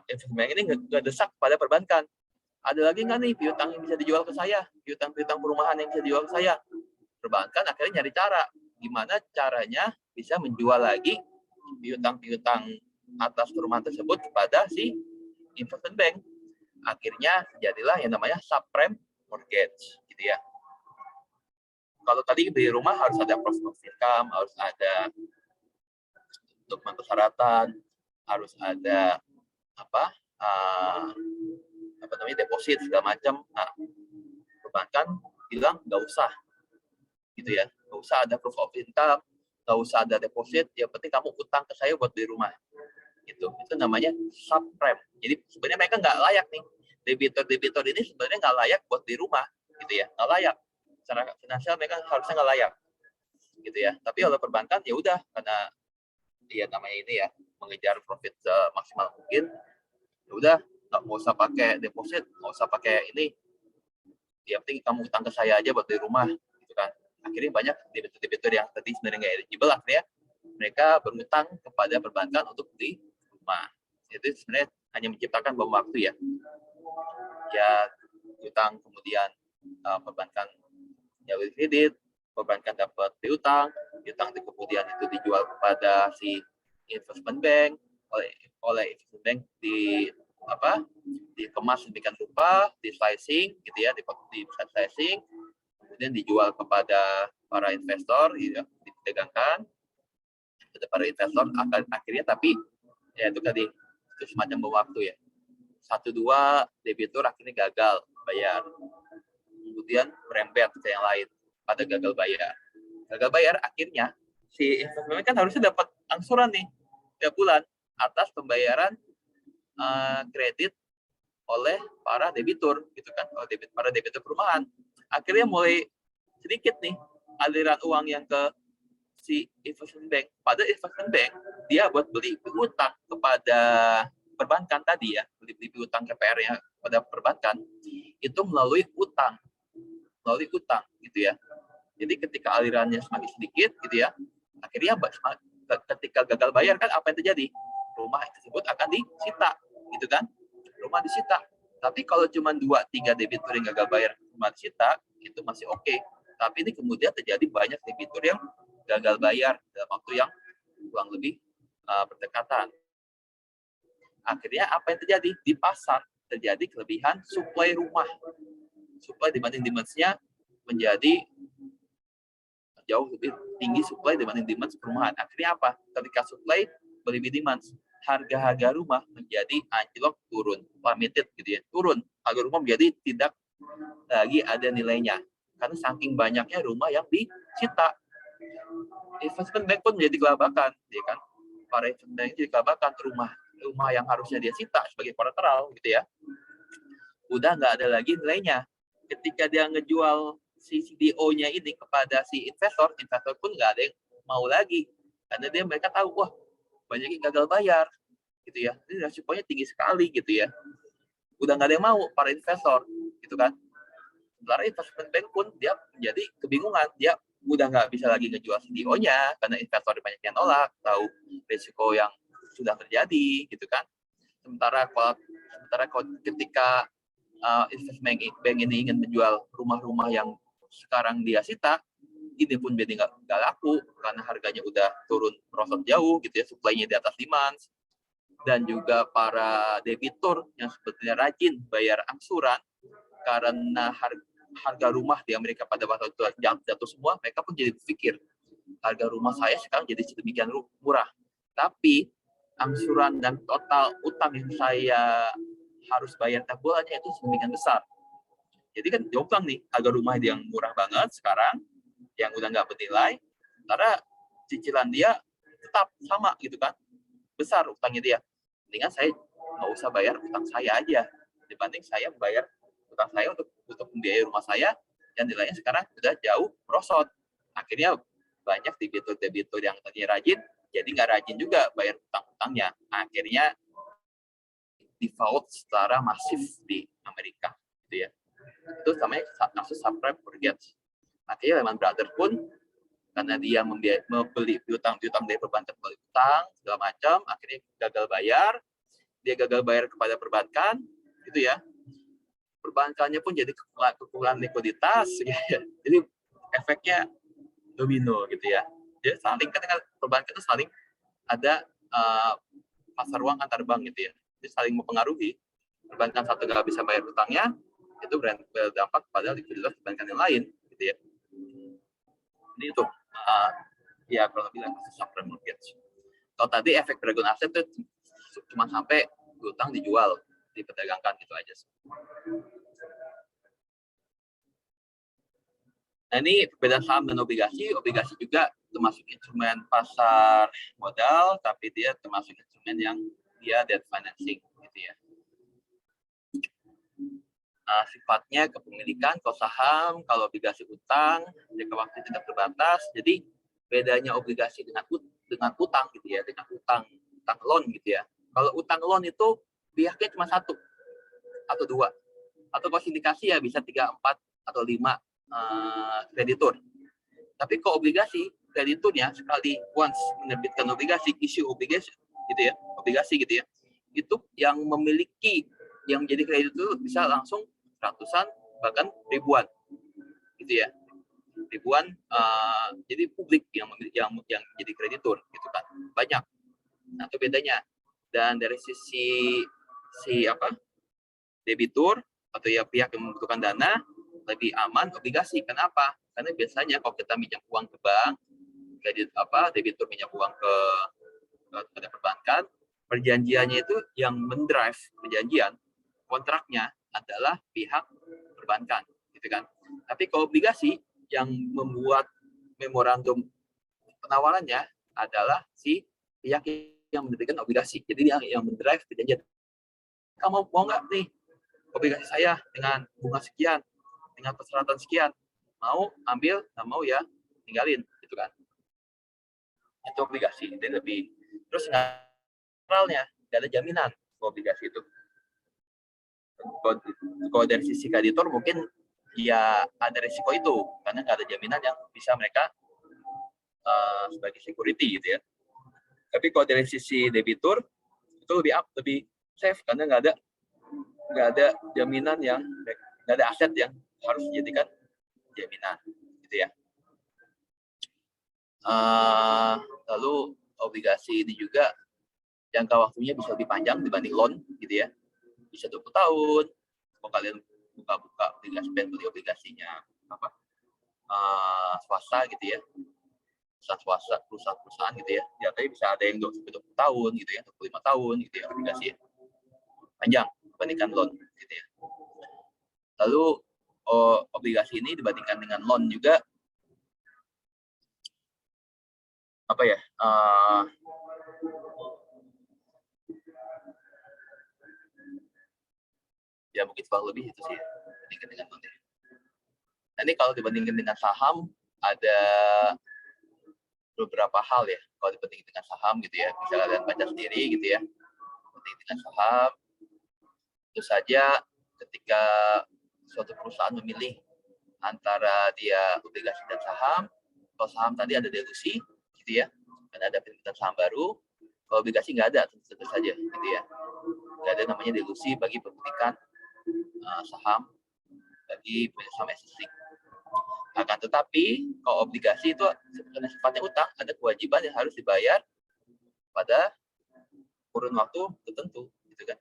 Investment bank ini nggak desak pada perbankan, ada lagi nggak nih piutang yang bisa dijual ke saya, piutang perumahan yang bisa dijual ke saya. Perbankan akhirnya nyari cara gimana caranya bisa menjual lagi piutang atas perumahan tersebut kepada si investment bank. Akhirnya jadilah yang namanya subprime mortgage gitu ya. Kalau tadi beli rumah harus ada proof of income, harus ada dokumen persyaratan, harus ada deposit segala macam. Nah, perbankan bilang nggak usah gitu ya, nggak usah ada proof of income, nggak usah ada deposit, yang penting kamu utang ke saya buat beli rumah gitu. Itu namanya subprime. Jadi sebenarnya mereka nggak layak nih, debitur ini sebenarnya nggak layak buat beli rumah gitu ya, nggak layak secara finansial, mereka harusnya nggak layak gitu ya. Tapi oleh perbankan ya udah, karena dia namanya ini ya mengejar profit maksimal mungkin, ya udah nggak usah pakai deposit, nggak usah pakai ini, yang penting kamu utang ke saya aja buat beli rumah gitu kan. Akhirnya banyak debitur yang tadi sebenarnya nggak eligible, akhirnya mereka berutang kepada perbankan untuk beli rumah. Itu sebenarnya hanya menciptakan bom waktu ya utang, kemudian perbankan jauh kredit, perbankan dapat piutang itu kemudian itu dijual kepada si investment bank, oleh investment bank dikemas sedemikian rupa, di slicing gitu ya, di slicing, kemudian dijual kepada para investor, gitu, diperdagangkan kepada para investor. Akhirnya tapi ya itu tadi, itu semacam bom waktu ya. 1-2 debitur akhirnya gagal bayar, kemudian merembet ke yang lain pada gagal bayar, akhirnya si investment kan harusnya dapat angsuran nih tiap bulan atas pembayaran kredit oleh para debitur gitu kan, para debitur perumahan. Akhirnya mulai sedikit nih aliran uang yang ke si investment bank. Pada investment bank dia buat beli utang kepada perbankan tadi ya, beli utang KPR-nya pada perbankan itu melalui utang gitu ya. Jadi ketika alirannya semakin sedikit gitu ya, akhirnya ketika gagal bayar kan apa yang terjadi? Rumah tersebut akan disita gitu kan, rumah disita. Tapi kalau cuma 2-3 debitur yang gagal bayar rumah disita, itu masih oke. Tapi ini kemudian terjadi banyak debitur yang gagal bayar dalam waktu yang kurang lebih berdekatan. Akhirnya apa yang terjadi? Di pasar terjadi kelebihan suplai rumah. Suplai dibanding demand-nya menjadi jauh lebih tinggi suplai dibanding demand perumahan. Akhirnya apa? Ketika suplai berlebih demand, harga-harga rumah menjadi anjlok turun, plummeted gitu ya, turun. Harga rumah menjadi tidak lagi ada nilainya karena saking banyaknya rumah yang disita. Investment bank pun menjadi kelabakan, ya kan? Para investment bank jadi kelabakan, rumah yang harusnya dia sita sebagai kolateral gitu ya, udah nggak ada lagi nilainya. Ketika dia ngejual si CDO-nya ini kepada si investor pun nggak ada yang mau lagi karena mereka tahu wah banyak yang gagal bayar gitu ya, ini resikonya tinggi sekali gitu ya, udah nggak ada yang mau para investor gitu kan. Sementara investment bank pun dia menjadi kebingungan, dia udah nggak bisa lagi ngejual CDO-nya karena investor banyak yang nolak, tahu risiko yang sudah terjadi gitu kan. Sementara ketika investment bank ini ingin menjual rumah-rumah yang sekarang dia sita, ini pun jadi nggak laku karena harganya udah turun merosot jauh gitu ya, supply-nya di atas demand. Dan juga para debitur yang sebetulnya rajin bayar angsuran karena harga rumah di Amerika pada waktu itu jatuh semua, mereka pun jadi berpikir harga rumah saya sekarang jadi sedemikian murah, tapi angsuran dan total utang yang saya harus bayar tiap bulannya itu sedemikian besar. Jadi kan jomplang nih, harga rumah yang murah banget sekarang, yang udah nggak bernilai, karena cicilan dia tetap sama gitu kan, besar utangnya dia. Mendingan saya nggak usah bayar utang saya aja, dibanding saya bayar utang saya untuk membiayai rumah saya yang nilainya sekarang sudah jauh merosot. Akhirnya banyak debitur yang tadinya rajin, jadi nggak rajin juga bayar utang-utangnya. Akhirnya default secara masif di Amerika, gitu ya. Itu namanya kasus subprime mortgage. Akhirnya Lehman Brothers pun karena dia membeli piutang dari perbankan, membeli utang segala macam, akhirnya gagal bayar. Dia gagal bayar kepada perbankan, gitu ya. Perbankannya pun jadi kekurangan likuiditas, gitu ya. Jadi efeknya domino, gitu ya. Jadi saling kan perbankan itu saling ada pasar uang antar bank, gitu ya. Jadi saling mempengaruhi. Perbankan satu nggak bisa bayar utangnya, itu berdampak pada likuiditas perbankan yang lain, gitu ya. Ini itu ya kalau bilang subprime mortgage. Kalau tadi efek dragon aset itu cuma sampai utang dijual, diperdagangkan gitu aja. Nah, ini perbedaan saham dan obligasi. Obligasi juga termasuk instrumen pasar modal, tapi dia termasuk instrumen yang dia debt financing, gitu ya. Sifatnya kepemilikan, kalau saham, kalau obligasi utang, jangka waktu tidak terbatas. Jadi bedanya obligasi dengan utang, gitu ya, dengan utang loan, gitu ya. Kalau utang loan itu pihaknya cuma satu atau dua, atau kalau sindikasi ya bisa 3, 4 atau 5 kreditur. Tapi kalau obligasi, krediturnya sekali once menerbitkan obligasi, issue obligation, gitu ya, obligasi gitu ya, itu yang memiliki, yang jadi kreditur bisa langsung ratusan bahkan ribuan, gitu ya, ribuan. Jadi publik yang jadi kreditur, gitu kan, banyak. Nah, itu bedanya. Dan dari sisi debitur atau ya pihak yang membutuhkan dana, lebih aman obligasi. Kenapa? Karena biasanya kalau kita minjam uang ke bank, debitur minjam uang ke perbankan, perjanjiannya itu yang mendrive perjanjian, kontraknya adalah pihak perbankan, gitu kan. Tapi kalau obligasi yang membuat memorandum penawarannya adalah si pihak yang menerbitkan obligasi. Jadi dia yang mendrive perjanjian. Kamu mau nggak nih obligasi saya dengan bunga sekian, dengan persyaratan sekian? Mau ambil, nggak mau ya tinggalin, gitu kan. Itu obligasi, jadi lebih. Terus naturalnya nggak ada jaminan obligasi itu. Kalau dari sisi kreditor mungkin ya ada risiko itu karena nggak ada jaminan yang bisa mereka sebagai security, gitu ya. Tapi kalau dari sisi debitur itu lebih safe karena nggak ada jaminan nggak ada aset yang harus dijadikan jaminan, gitu ya. Lalu obligasi ini juga jangka waktunya bisa lebih panjang dibanding loan, gitu ya. Bisa 20 tahun. Kalau kalian buka obligasi, beli obligasinya swasta, gitu ya. perusahaan swasta, perusahaan gitu ya. Jangkanya bisa ada yang 20 tahun gitu ya, 25 tahun gitu ya obligasi ya. Panjang dibandingkan loan gitu ya. Lalu obligasi ini dibandingkan dengan loan juga apa ya? Ya mungkin kurang lebih itu sih ya, dibandingkan dengan loan ya. Nah, ini kalau dibandingkan dengan saham ada beberapa hal ya. Kalau dibandingkan dengan saham gitu ya, bisa kalian baca sendiri gitu ya. Dibandingkan dengan saham, tentu saja ketika suatu perusahaan memilih antara dia obligasi dan saham, kalau saham tadi ada delusi gitu ya, dan ada penerbitan saham baru. Kalau obligasi nggak ada, tentu saja gitu ya. Nggak ada namanya delusi bagi pemilikan saham bagi punya saham existing. Akan tetapi kalau obligasi itu karena sifatnya utang, ada kewajiban yang harus dibayar pada kurun waktu tertentu, gitu kan?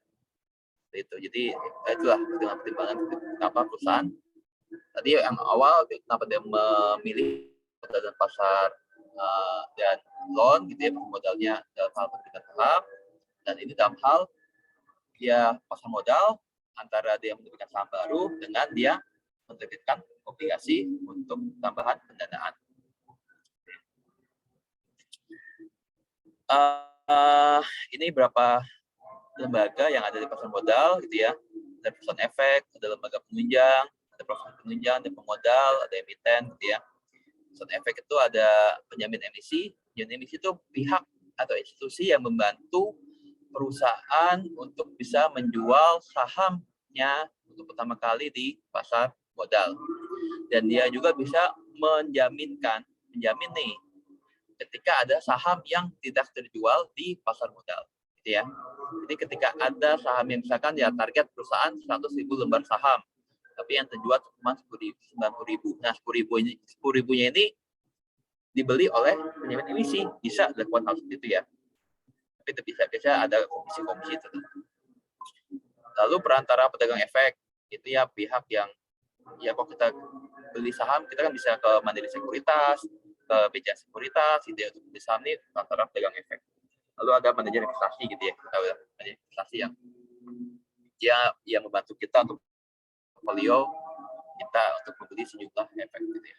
Itu. Jadi itulah dengan pertimbangan kenapa perusahaan tadi yang awal kenapa dia memilih dalam pasar dan loan gitu ya, modalnya dalam hal penerbitan saham, dan ini dalam hal dia pasar modal antara dia menerbitkan saham baru dengan dia menerbitkan obligasi untuk tambahan pendanaan. Ini berapa lembaga yang ada di pasar modal gitu ya. Ada perusahaan efek, ada lembaga penunjang, ada perusahaan penunjang, ada pemodal, ada emiten gitu ya. Perusahaan efek itu ada penjamin emisi. Penjamin emisi itu pihak atau institusi yang membantu perusahaan untuk bisa menjual sahamnya untuk pertama kali di pasar modal. Dan dia juga bisa menjamin nih ketika ada saham yang tidak terjual di pasar modal gitu ya. Jadi ketika ada saham yang misalkan ya target perusahaan 100.000 lembar saham, tapi yang terjual cuma 90.000. Nah, 10.000-nya ini dibeli oleh penjamin emisi, bisa dilakukan hal seperti itu ya. Tapi itu bisa ada komisi-komisi tertentu. Lalu perantara pedagang efek, itu ya pihak yang ya kalau kita beli saham, kita kan bisa ke Mandiri Sekuritas, ke BCA Sekuritas, gitu ya, untuk beli saham ini perantara pedagang efek. Lalu ada manajer investasi gitu ya, kita tahu manajer investasi yang membantu kita untuk portfolio kita untuk membeli sejumlah efek gitu ya.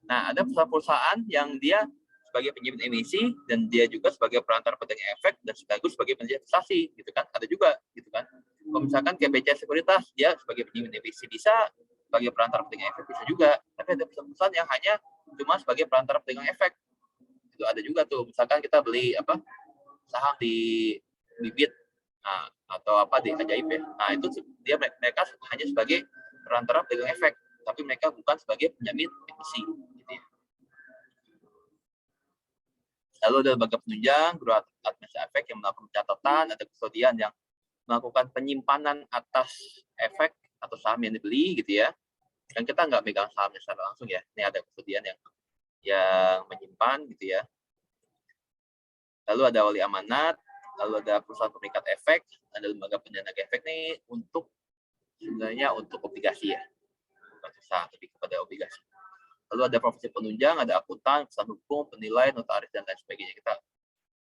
Nah, ada perusahaan yang dia sebagai penjamin emisi dan dia juga sebagai perantara pedagang efek dan sekaligus sebagai manajer investasi gitu kan, ada juga gitu kan. Kalau misalkan kayak BCA Sekuritas dia sebagai penjamin emisi bisa, sebagai perantara pedagang efek bisa juga. Tapi ada perusahaan yang hanya cuma sebagai perantara pedagang efek. Itu ada juga tuh. Misalkan kita beli saham di Bibit atau di Ajaib ya. Nah, itu mereka hanya sebagai perantara pedagang efek, tapi mereka bukan sebagai penjamin emisi gitu ya. Lalu ada lembaga penunjang, biro administrasi efek yang melakukan pencatatan, ada kustodian yang melakukan penyimpanan atas efek atau saham yang dibeli gitu ya. Kan kita nggak megang sahamnya secara langsung ya. Ini ada kustodian yang menyimpan gitu ya. Lalu ada wali amanat, lalu ada perusahaan pemikat efek, ada lembaga pendana efek nih sebenarnya untuk obligasi ya. Bukan saham, tapi kepada obligasi. Lalu ada profesi penunjang, ada akuntan, perusahaan hukum, penilai, notaris, dan lain sebagainya. Kita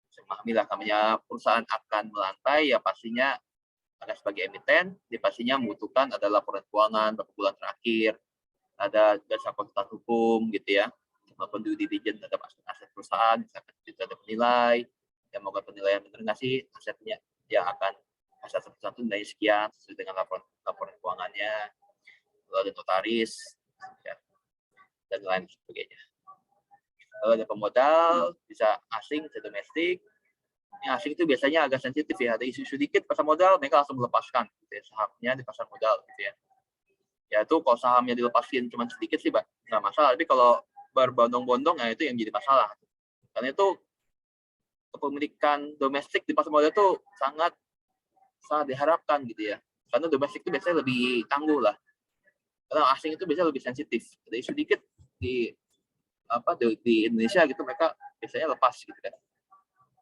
bisa memahami lah, namanya perusahaan akan melantai, ya pastinya ada sebagai emiten, dia pastinya membutuhkan ada laporan keuangan beberapa bulan terakhir, ada jasa konsultan hukum gitu ya, maupun due diligence terhadap aset perusahaan, misalkan itu ada penilai, yang melakukan penilaian benar nggak sih asetnya yang akan aset perusahaan itu nilai sekian sesuai dengan laporan keuangannya, lalu ada notaris, ya, dan lain sebagainya. Lalu ada pemodal, bisa asing, bisa domestik. Yang asing itu biasanya agak sensitif ya, ada isu sedikit pasar modal, mereka langsung melepaskan gitu ya, sahamnya di pasar modal gitu ya. Ya itu kalau sahamnya dilepasin cuma sedikit sih, nggak masalah. Tapi kalau berbondong-bondong, ya itu yang jadi masalah. Karena itu kepemilikan domestik di pasar modal itu sangat diharapkan gitu ya. Karena domestik itu biasanya lebih tangguh lah. Karena asing itu biasanya lebih sensitif. Ada isu sedikit di Indonesia gitu, mereka biasanya lepas gitu kan.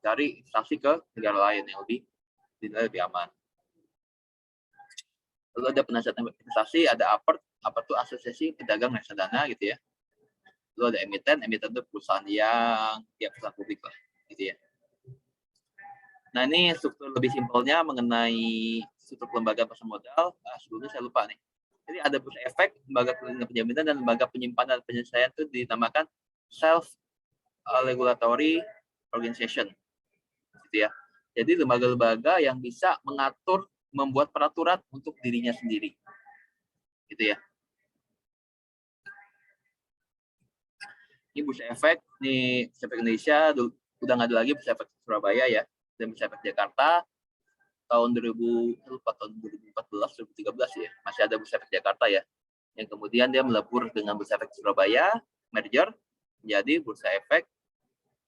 Dari investasi ke negara lain yang dinilai lebih aman. Lalu ada penasihat investasi, ada APERT itu Asosiasi Pedagang Reksadana gitu ya. Lalu ada emiten itu perusahaan yang perusahaan publik lah, gitu ya. Nah, ini struktur lebih simpelnya mengenai struktur lembaga pasar modal. Sebelumnya saya lupa nih. Jadi ada bursa efek, lembaga penjaminan, dan lembaga penyimpanan dan penyelesaian itu dinamakan self regulatory organization, gitu ya. Jadi lembaga-lembaga yang bisa mengatur, membuat peraturan untuk dirinya sendiri, gitu ya. Ini bursa efek, nih bursa efek Indonesia udah nggak ada lagi bursa efek Surabaya ya, dan bursa efek Jakarta tahun 2014, 2013 ya, masih ada bursa efek Jakarta ya, yang kemudian dia melebur dengan bursa efek Surabaya, merger menjadi bursa efek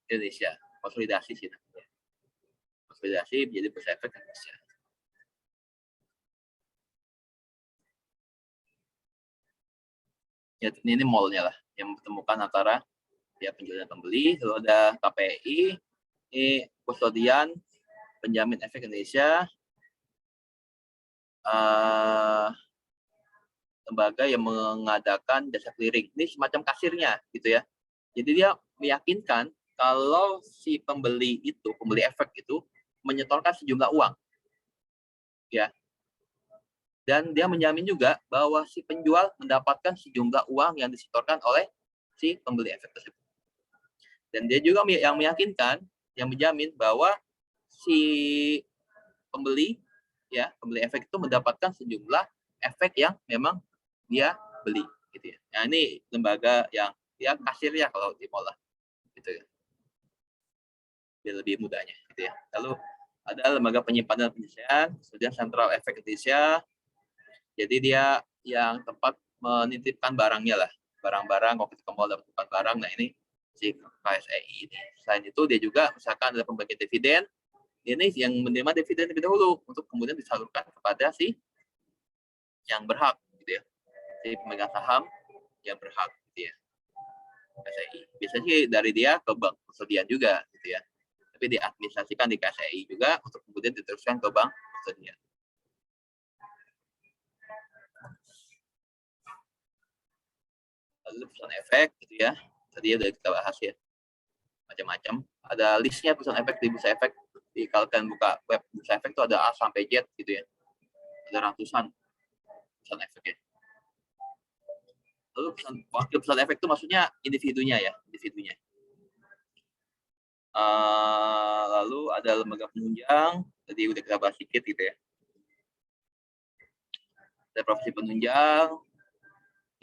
Indonesia, konsolidasi sih namanya. Konsolidasi menjadi bursa efek Indonesia. Ya, ini mallnya lah yang mempertemukan antara ya penjual dan pembeli. Lalu ada KPI, ini kustodian penjamin efek Indonesia, lembaga yang mengadakan jasa clearing. Ini semacam kasirnya, gitu ya. Jadi dia meyakinkan kalau si pembeli efek itu menyetorkan sejumlah uang, ya. Dan dia menjamin juga bahwa si penjual mendapatkan sejumlah uang yang disetorkan oleh si pembeli efek tersebut. Dan dia juga yang meyakinkan, yang menjamin bahwa si pembeli efek itu mendapatkan sejumlah efek yang memang dia beli, gitu ya. Nah, ini lembaga yang dia kasirnya kalau di mall, gitu ya. Biar lebih mudahnya, gitu ya. Lalu ada lembaga penyimpanan dan penyelesaian, kemudian Central Efek Indonesia. Jadi dia yang tempat menitipkan barangnya lah, barang-barang, kalau kita ke mall dapat barang. Nah, ini si KSEI ini. Selain itu dia juga misalkan ada pembagian dividen, ini yang menerima dividen terlebih dahulu untuk kemudian disalurkan kepada si yang berhak, gitu ya, si pemegang saham yang berhak, gitu ya. KSEI biasanya dari dia ke bank persediaan juga, gitu ya, tapi diadministrasikan di KSEI juga untuk kemudian diteruskan ke bank persediaan. Lalu perusahaan efek, gitu ya, tadi udah kita bahas ya, macam-macam. Ada listnya perusahaan efek di bursa efek. Kalau kalian buka web bursa efek itu ada A sampai Z, gitu ya, ada ratusan perusahaan efek ya. Lalu wakil perusahaan efek itu maksudnya individunya ya, individunya. Lalu ada lembaga penunjang, tadi udah kita bahas sedikit, gitu ya. Ada profesi penunjang.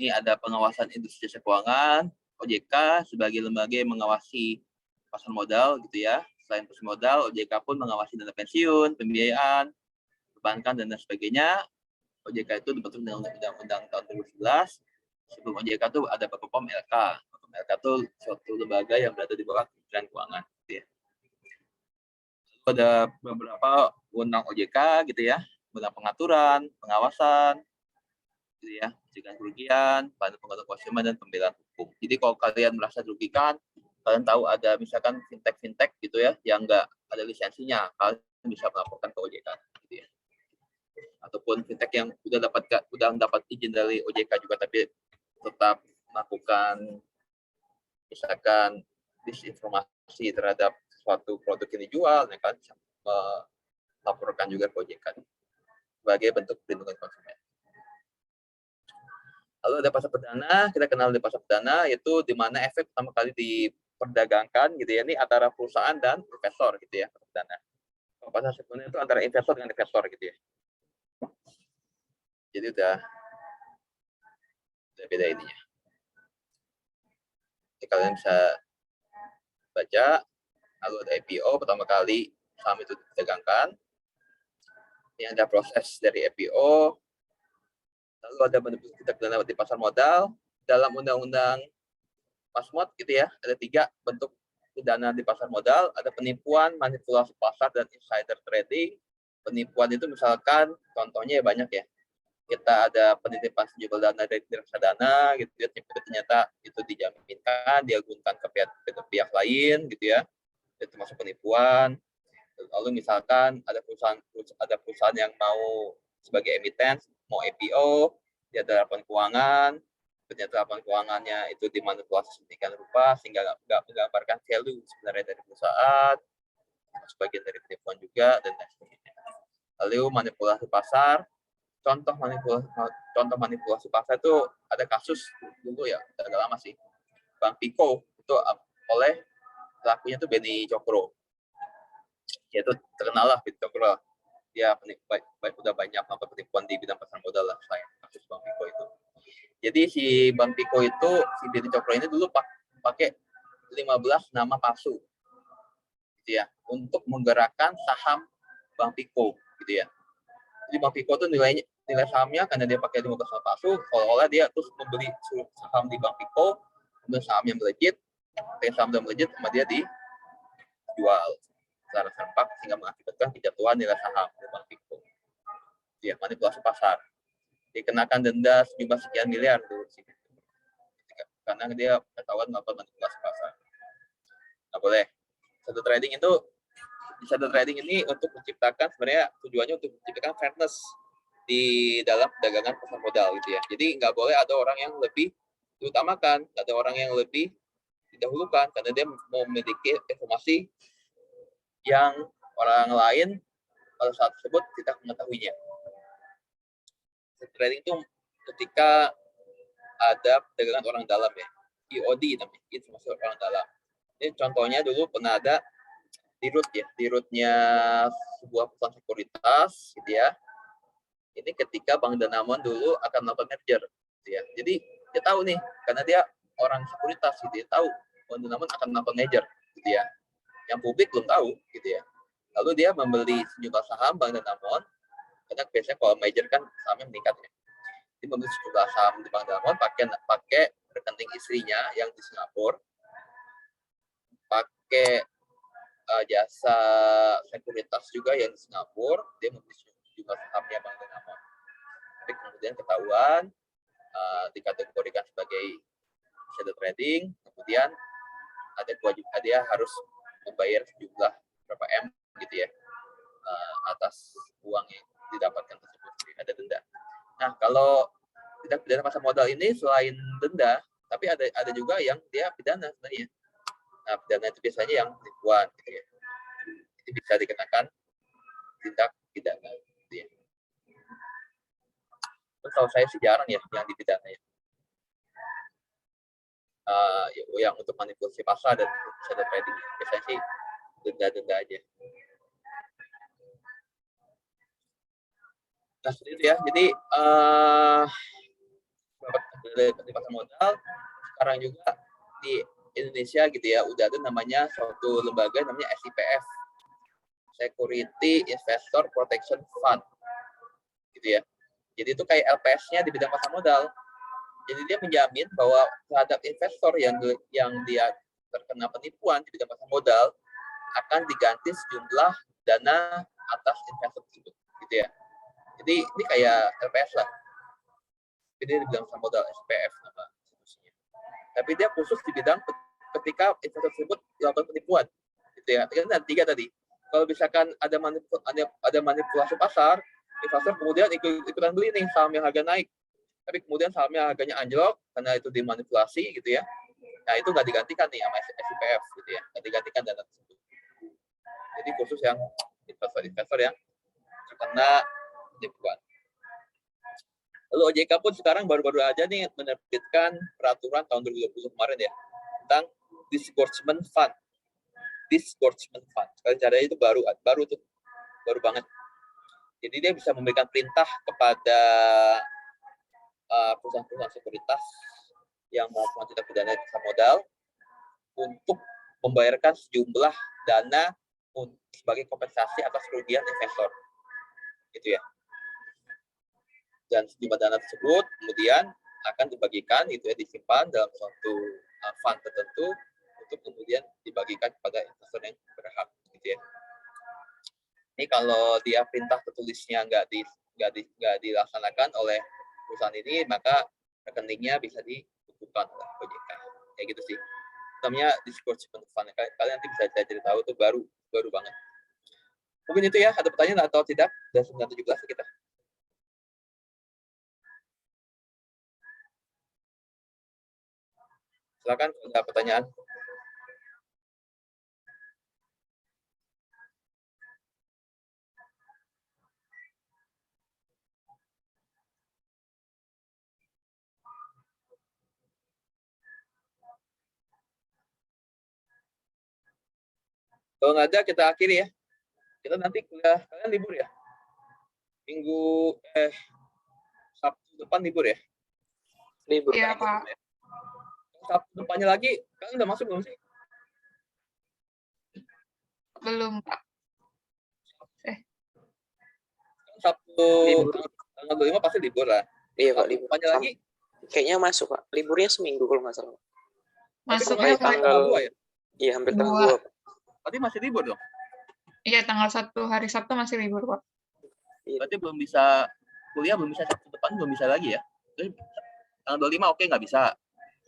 Ini ada pengawasan industri jasa keuangan, OJK sebagai lembaga yang mengawasi pasar modal, gitu ya. Selain pasar modal, OJK pun mengawasi dana pensiun, pembiayaan, perbankan, dan sebagainya. OJK itu dibentuk dengan Undang-Undang tahun 2011. Sebelum OJK itu ada Bapepom LK. Bapepom LK itu suatu lembaga yang berada di bawah Kementerian Keuangan, gitu ya. Ada beberapa undang OJK, gitu ya, undang pengaturan, pengawasan, gitu ya, pencegahan kerugian, pengaduan konsumen, dan pembelaan hukum. Jadi kalau kalian merasa dirugikan, kalian tahu ada misalkan fintech gitu ya, yang nggak ada lisensinya, kalian bisa melaporkan ke OJK, gitu ya. Ataupun fintech yang udah mendapat izin dari OJK juga, tapi tetap melakukan misalkan disinformasi terhadap suatu produk yang dijual, ya kan, bisa melaporkan juga ke OJK sebagai bentuk perlindungan konsumen. Lalu ada pasar perdana, kita kenal di pasar perdana, yaitu di mana efek pertama kali diperdagangkan, gitu ya, ini antara perusahaan dan investor, gitu ya, pasar perdana. Kalau pasar sebenarnya itu antara investor dengan investor, gitu ya. Jadi udah beda ininya. Jadi kalian bisa baca. Lalu ada IPO, pertama kali saham itu diperdagangkan. Ini ada proses dari IPO. Lalu ada bentuk tindak pidana di pasar modal. Dalam undang-undang Pasmod, gitu ya, ada 3 bentuk pidana di pasar modal. Ada penipuan, manipulasi pasar, dan insider trading. Penipuan itu misalkan contohnya ya banyak ya. Kita ada penitipan sejumlah dana dari reksadana, gitu ya, ternyata itu dijaminkan, diagunkan ke pihak lain, gitu ya. Itu termasuk penipuan. Lalu misalkan ada perusahaan yang mau sebagai emiten, mau IPO, dia ada laporan keuangan, ternyata laporan keuangannya itu dimanipulasi sedemikian rupa sehingga nggak menggambarkan value sebenarnya dari perusahaan, sebagian dari penipuan juga, dan lain sebagainya. Lalu manipulasi pasar, contoh manipulasi pasar itu ada kasus dulu ya, agak lama sih, Bank Piko itu oleh pelakunya itu Beni Cokro, yaitu terkenal lah Beni Cokro, dia udah banyak melakukan penipuan di bidang pasar modal lah saya kasus Bank Piko itu. Jadi si Bank Piko itu, si Beni Cokro ini dulu pakai 15 nama palsu, gitu ya, untuk menggerakkan saham Bank Piko, gitu ya. Jadi Bank Piko itu nilai sahamnya karena dia pakai 15 nama palsu, seolah-olah dia terus membeli saham di Bank Piko, kemudian sahamnya melejit, saham melejit sama dia dijual secara serempak sehingga mengakibatkan kejatuhan nilai saham di Bank Piko. Ya, manipulasi pasar. Dikenakan denda sejumlah sekian miliar tuh karena dia ketahuan melakukan manipulasi pasar. Nggak boleh. Shadow trading ini untuk menciptakan, sebenarnya tujuannya untuk menciptakan fairness di dalam perdagangan pasar modal gitu ya. Jadi nggak boleh ada orang yang lebih diutamakan, nggak ada orang yang lebih didahulukan karena dia memiliki informasi yang orang lain pada saat tersebut tidak mengetahuinya. Trading itu ketika ada perdagangan orang dalam ya, IOD namanya, informasi orang dalam. Ini contohnya dulu pernah ada di rootnya sebuah perusahaan sekuritas, gitu ya. Ini ketika Bank Danamon dulu akan melakukan merger, gitu ya. Jadi dia tahu nih, karena dia orang sekuritas, gitu ya, tahu Bank Danamon akan melakukan merger, gitu ya. Yang publik belum tahu, gitu ya. Lalu dia membeli sejumlah saham Bank Danamon, karena biasanya kalau merger kan sahamnya meningkat ya. Dia membeli sejumlah saham di Bank Danamon pakai rekening istrinya yang di Singapura, pakai jasa sekuritas juga yang di Singapura, dia membeli sejumlah sahamnya Bank Danamon. Tapi kemudian ketahuan, dikategorikan sebagai shadow trading, kemudian ada kewajiban dia harus membayar sejumlah berapa M gitu ya, atas uang yang didapatkan tersebut, ada denda. Nah, kalau tindak pidana pasar modal ini selain denda, tapi ada juga yang dia pidana sebenarnya. Nah, pidana itu biasanya yang penipuan, gitu ya. Itu bisa dikenakan tindak pidana. Gitu ya. Terus kalau saya sih jarang ya yang dipidana ya. Yang untuk manipulasi pasar dan shadow trading, biasanya sih denda-denda aja. Nah, seperti itu ya. Jadi di pasar modal sekarang juga di Indonesia gitu ya, udah ada namanya suatu lembaga namanya SIPF, Security Investor Protection Fund, gitu ya. Jadi itu kayak LPS-nya di bidang pasar modal. Jadi dia menjamin bahwa terhadap investor yang dia terkena penipuan di bidang pasar modal akan diganti sejumlah dana atas investor tersebut, gitu ya. Jadi ini kayak LPS lah. Jadi di bidang pasar modal SPF nama institusinya. Tapi dia khusus di bidang ketika investor tersebut melakukan penipuan, gitu ya. Kan tiga tadi. Kalau misalkan ada manipulasi pasar, investor kemudian ikutan beli nih saham yang harga naik, tapi kemudian sahamnya harganya anjlok karena itu dimanipulasi, gitu ya. Nah, itu nggak digantikan nih sama SIPF, gitu ya. Nggak digantikan dana tersebut. Jadi khusus yang investor yang terkena penipuan. Lalu OJK pun sekarang baru-baru aja nih menerbitkan peraturan tahun 2020 kemarin ya tentang disgorgement fund. Disgorgement fund. Sekali caranya itu baru banget. Jadi dia bisa memberikan perintah kepada perusahaan-perusahaan sekuritas yang melakukan tindak pidana pasar modal untuk membayarkan sejumlah dana sebagai kompensasi atas kerugian investor, gitu ya. Dan sejumlah dana tersebut kemudian akan dibagikan, gitu ya, disimpan dalam suatu fund tertentu untuk kemudian dibagikan kepada investor yang berhak, gitu ya. Ini kalau dia perintah tertulisnya nggak dilaksanakan oleh perusahaan ini, maka rekeningnya bisa dibekukan oleh OJK. Kayak gitu sih. Namanya disgorgement fund. Kalian nanti bisa cari tahu, itu baru banget. Mungkin itu ya. Ada pertanyaan atau tidak? Dan 9:17 kita. Silakan kalau ada pertanyaan. Kalau nggak ada, kita akhiri ya. Kita nanti kuliah, kalian libur ya? Sabtu depan libur ya? Libur. Iya, Pak. Sabtu depannya lagi, kalian udah masuk belum sih? Belum, Pak. Sabtu Libur. tanggal 25 pasti libur lah. Iya Pak, Sabtu libur. depannya lagi, Kayaknya masuk Pak. Liburnya seminggu kalau nggak salah. Masuknya sampai tanggal 2 ya? Iya, hampir tanggal 2. 2. Berarti masih libur dong? Iya, tanggal 1 hari Sabtu masih libur, Pak. Berarti belum bisa kuliah, belum bisa Sabtu depan, belum bisa lagi ya? Jadi, tanggal 25 oke nggak bisa.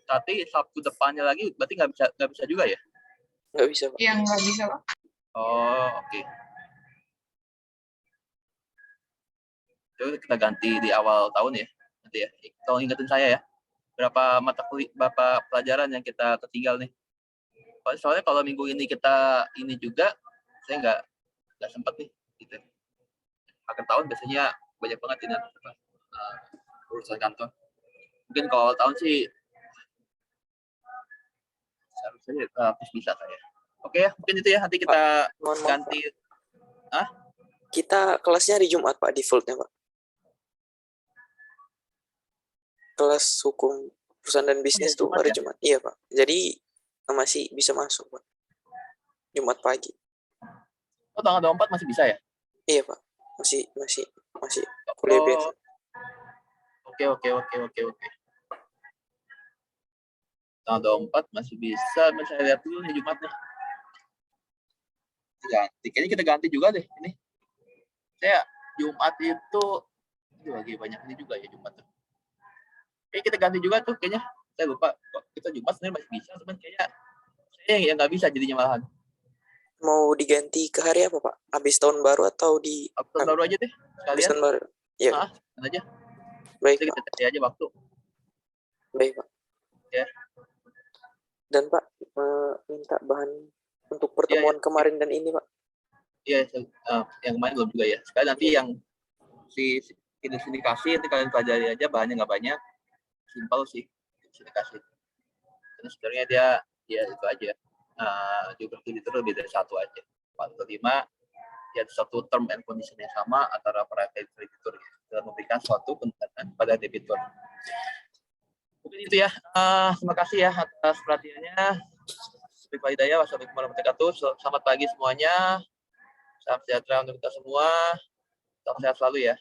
Tapi Sabtu depannya lagi berarti nggak bisa juga ya? Nggak bisa Pak. Iya, nggak bisa, Pak. Oh, oke. Coba kita ganti di awal tahun ya. Nanti ya. Tolong ingetin saya ya. Berapa pelajaran yang kita ketinggal nih. Soalnya kalau minggu ini kita ini juga, saya nggak sempat nih. Gitu. Akhir tahun biasanya banyak banget ini urusan kantor. Mungkin kalau awal tahun sih seharusnya relatif bisa saya. Oke ya, mungkin itu ya. Nanti kita ganti. Pak. Kita kelasnya hari Jumat Pak, defaultnya Pak. Kelas hukum perusahaan dan bisnis tuh hari Jumat. Iya Pak. Jadi masih bisa masuk Pak. Jumat pagi. Oh, tanggal 24 masih bisa ya? Iya Pak. Masih kuliah biasa. Oke. Tanggal 24 masih bisa. Saya lihat dulu nih Jumatnya. Kayaknya kita ganti juga deh ini. Saya Jumat itu lagi banyak ini juga ya Jumat tuh. Kayaknya kita ganti juga tuh kayaknya. Saya lupa. Kita Jumat sebenarnya masih bisa, cuman kayaknya saya yang nggak bisa jadinya malahan. Mau diganti ke hari apa Pak? Habis tahun baru atau di tahun baru aja deh sekalian. Habis tahun baru. Iya. Aja. Baik. Kita cari aja waktu. Baik Pak. Ya. Dan Pak minta bahan untuk pertemuan kemarin dan ini Pak. Iya, yang kemarin belum juga ya. Sekali nanti yang sindikasi nanti kalian pelajari aja, bahannya nggak banyak, simpel sih sindikasi. Terus sebenarnya dia itu aja. Geografi itu lebih dari satu aja. 4 atau 5 ya satu term and condition yang sama antara private creditor dalam memberikan suatu penekanan pada debitur. Mungkin itu ya. Terima kasih ya atas perhatiannya. Wassalamualaikum warahmatullahi wabarakatuh. Selamat pagi semuanya. Salam sejahtera untuk kita semua. Salam sehat selalu ya.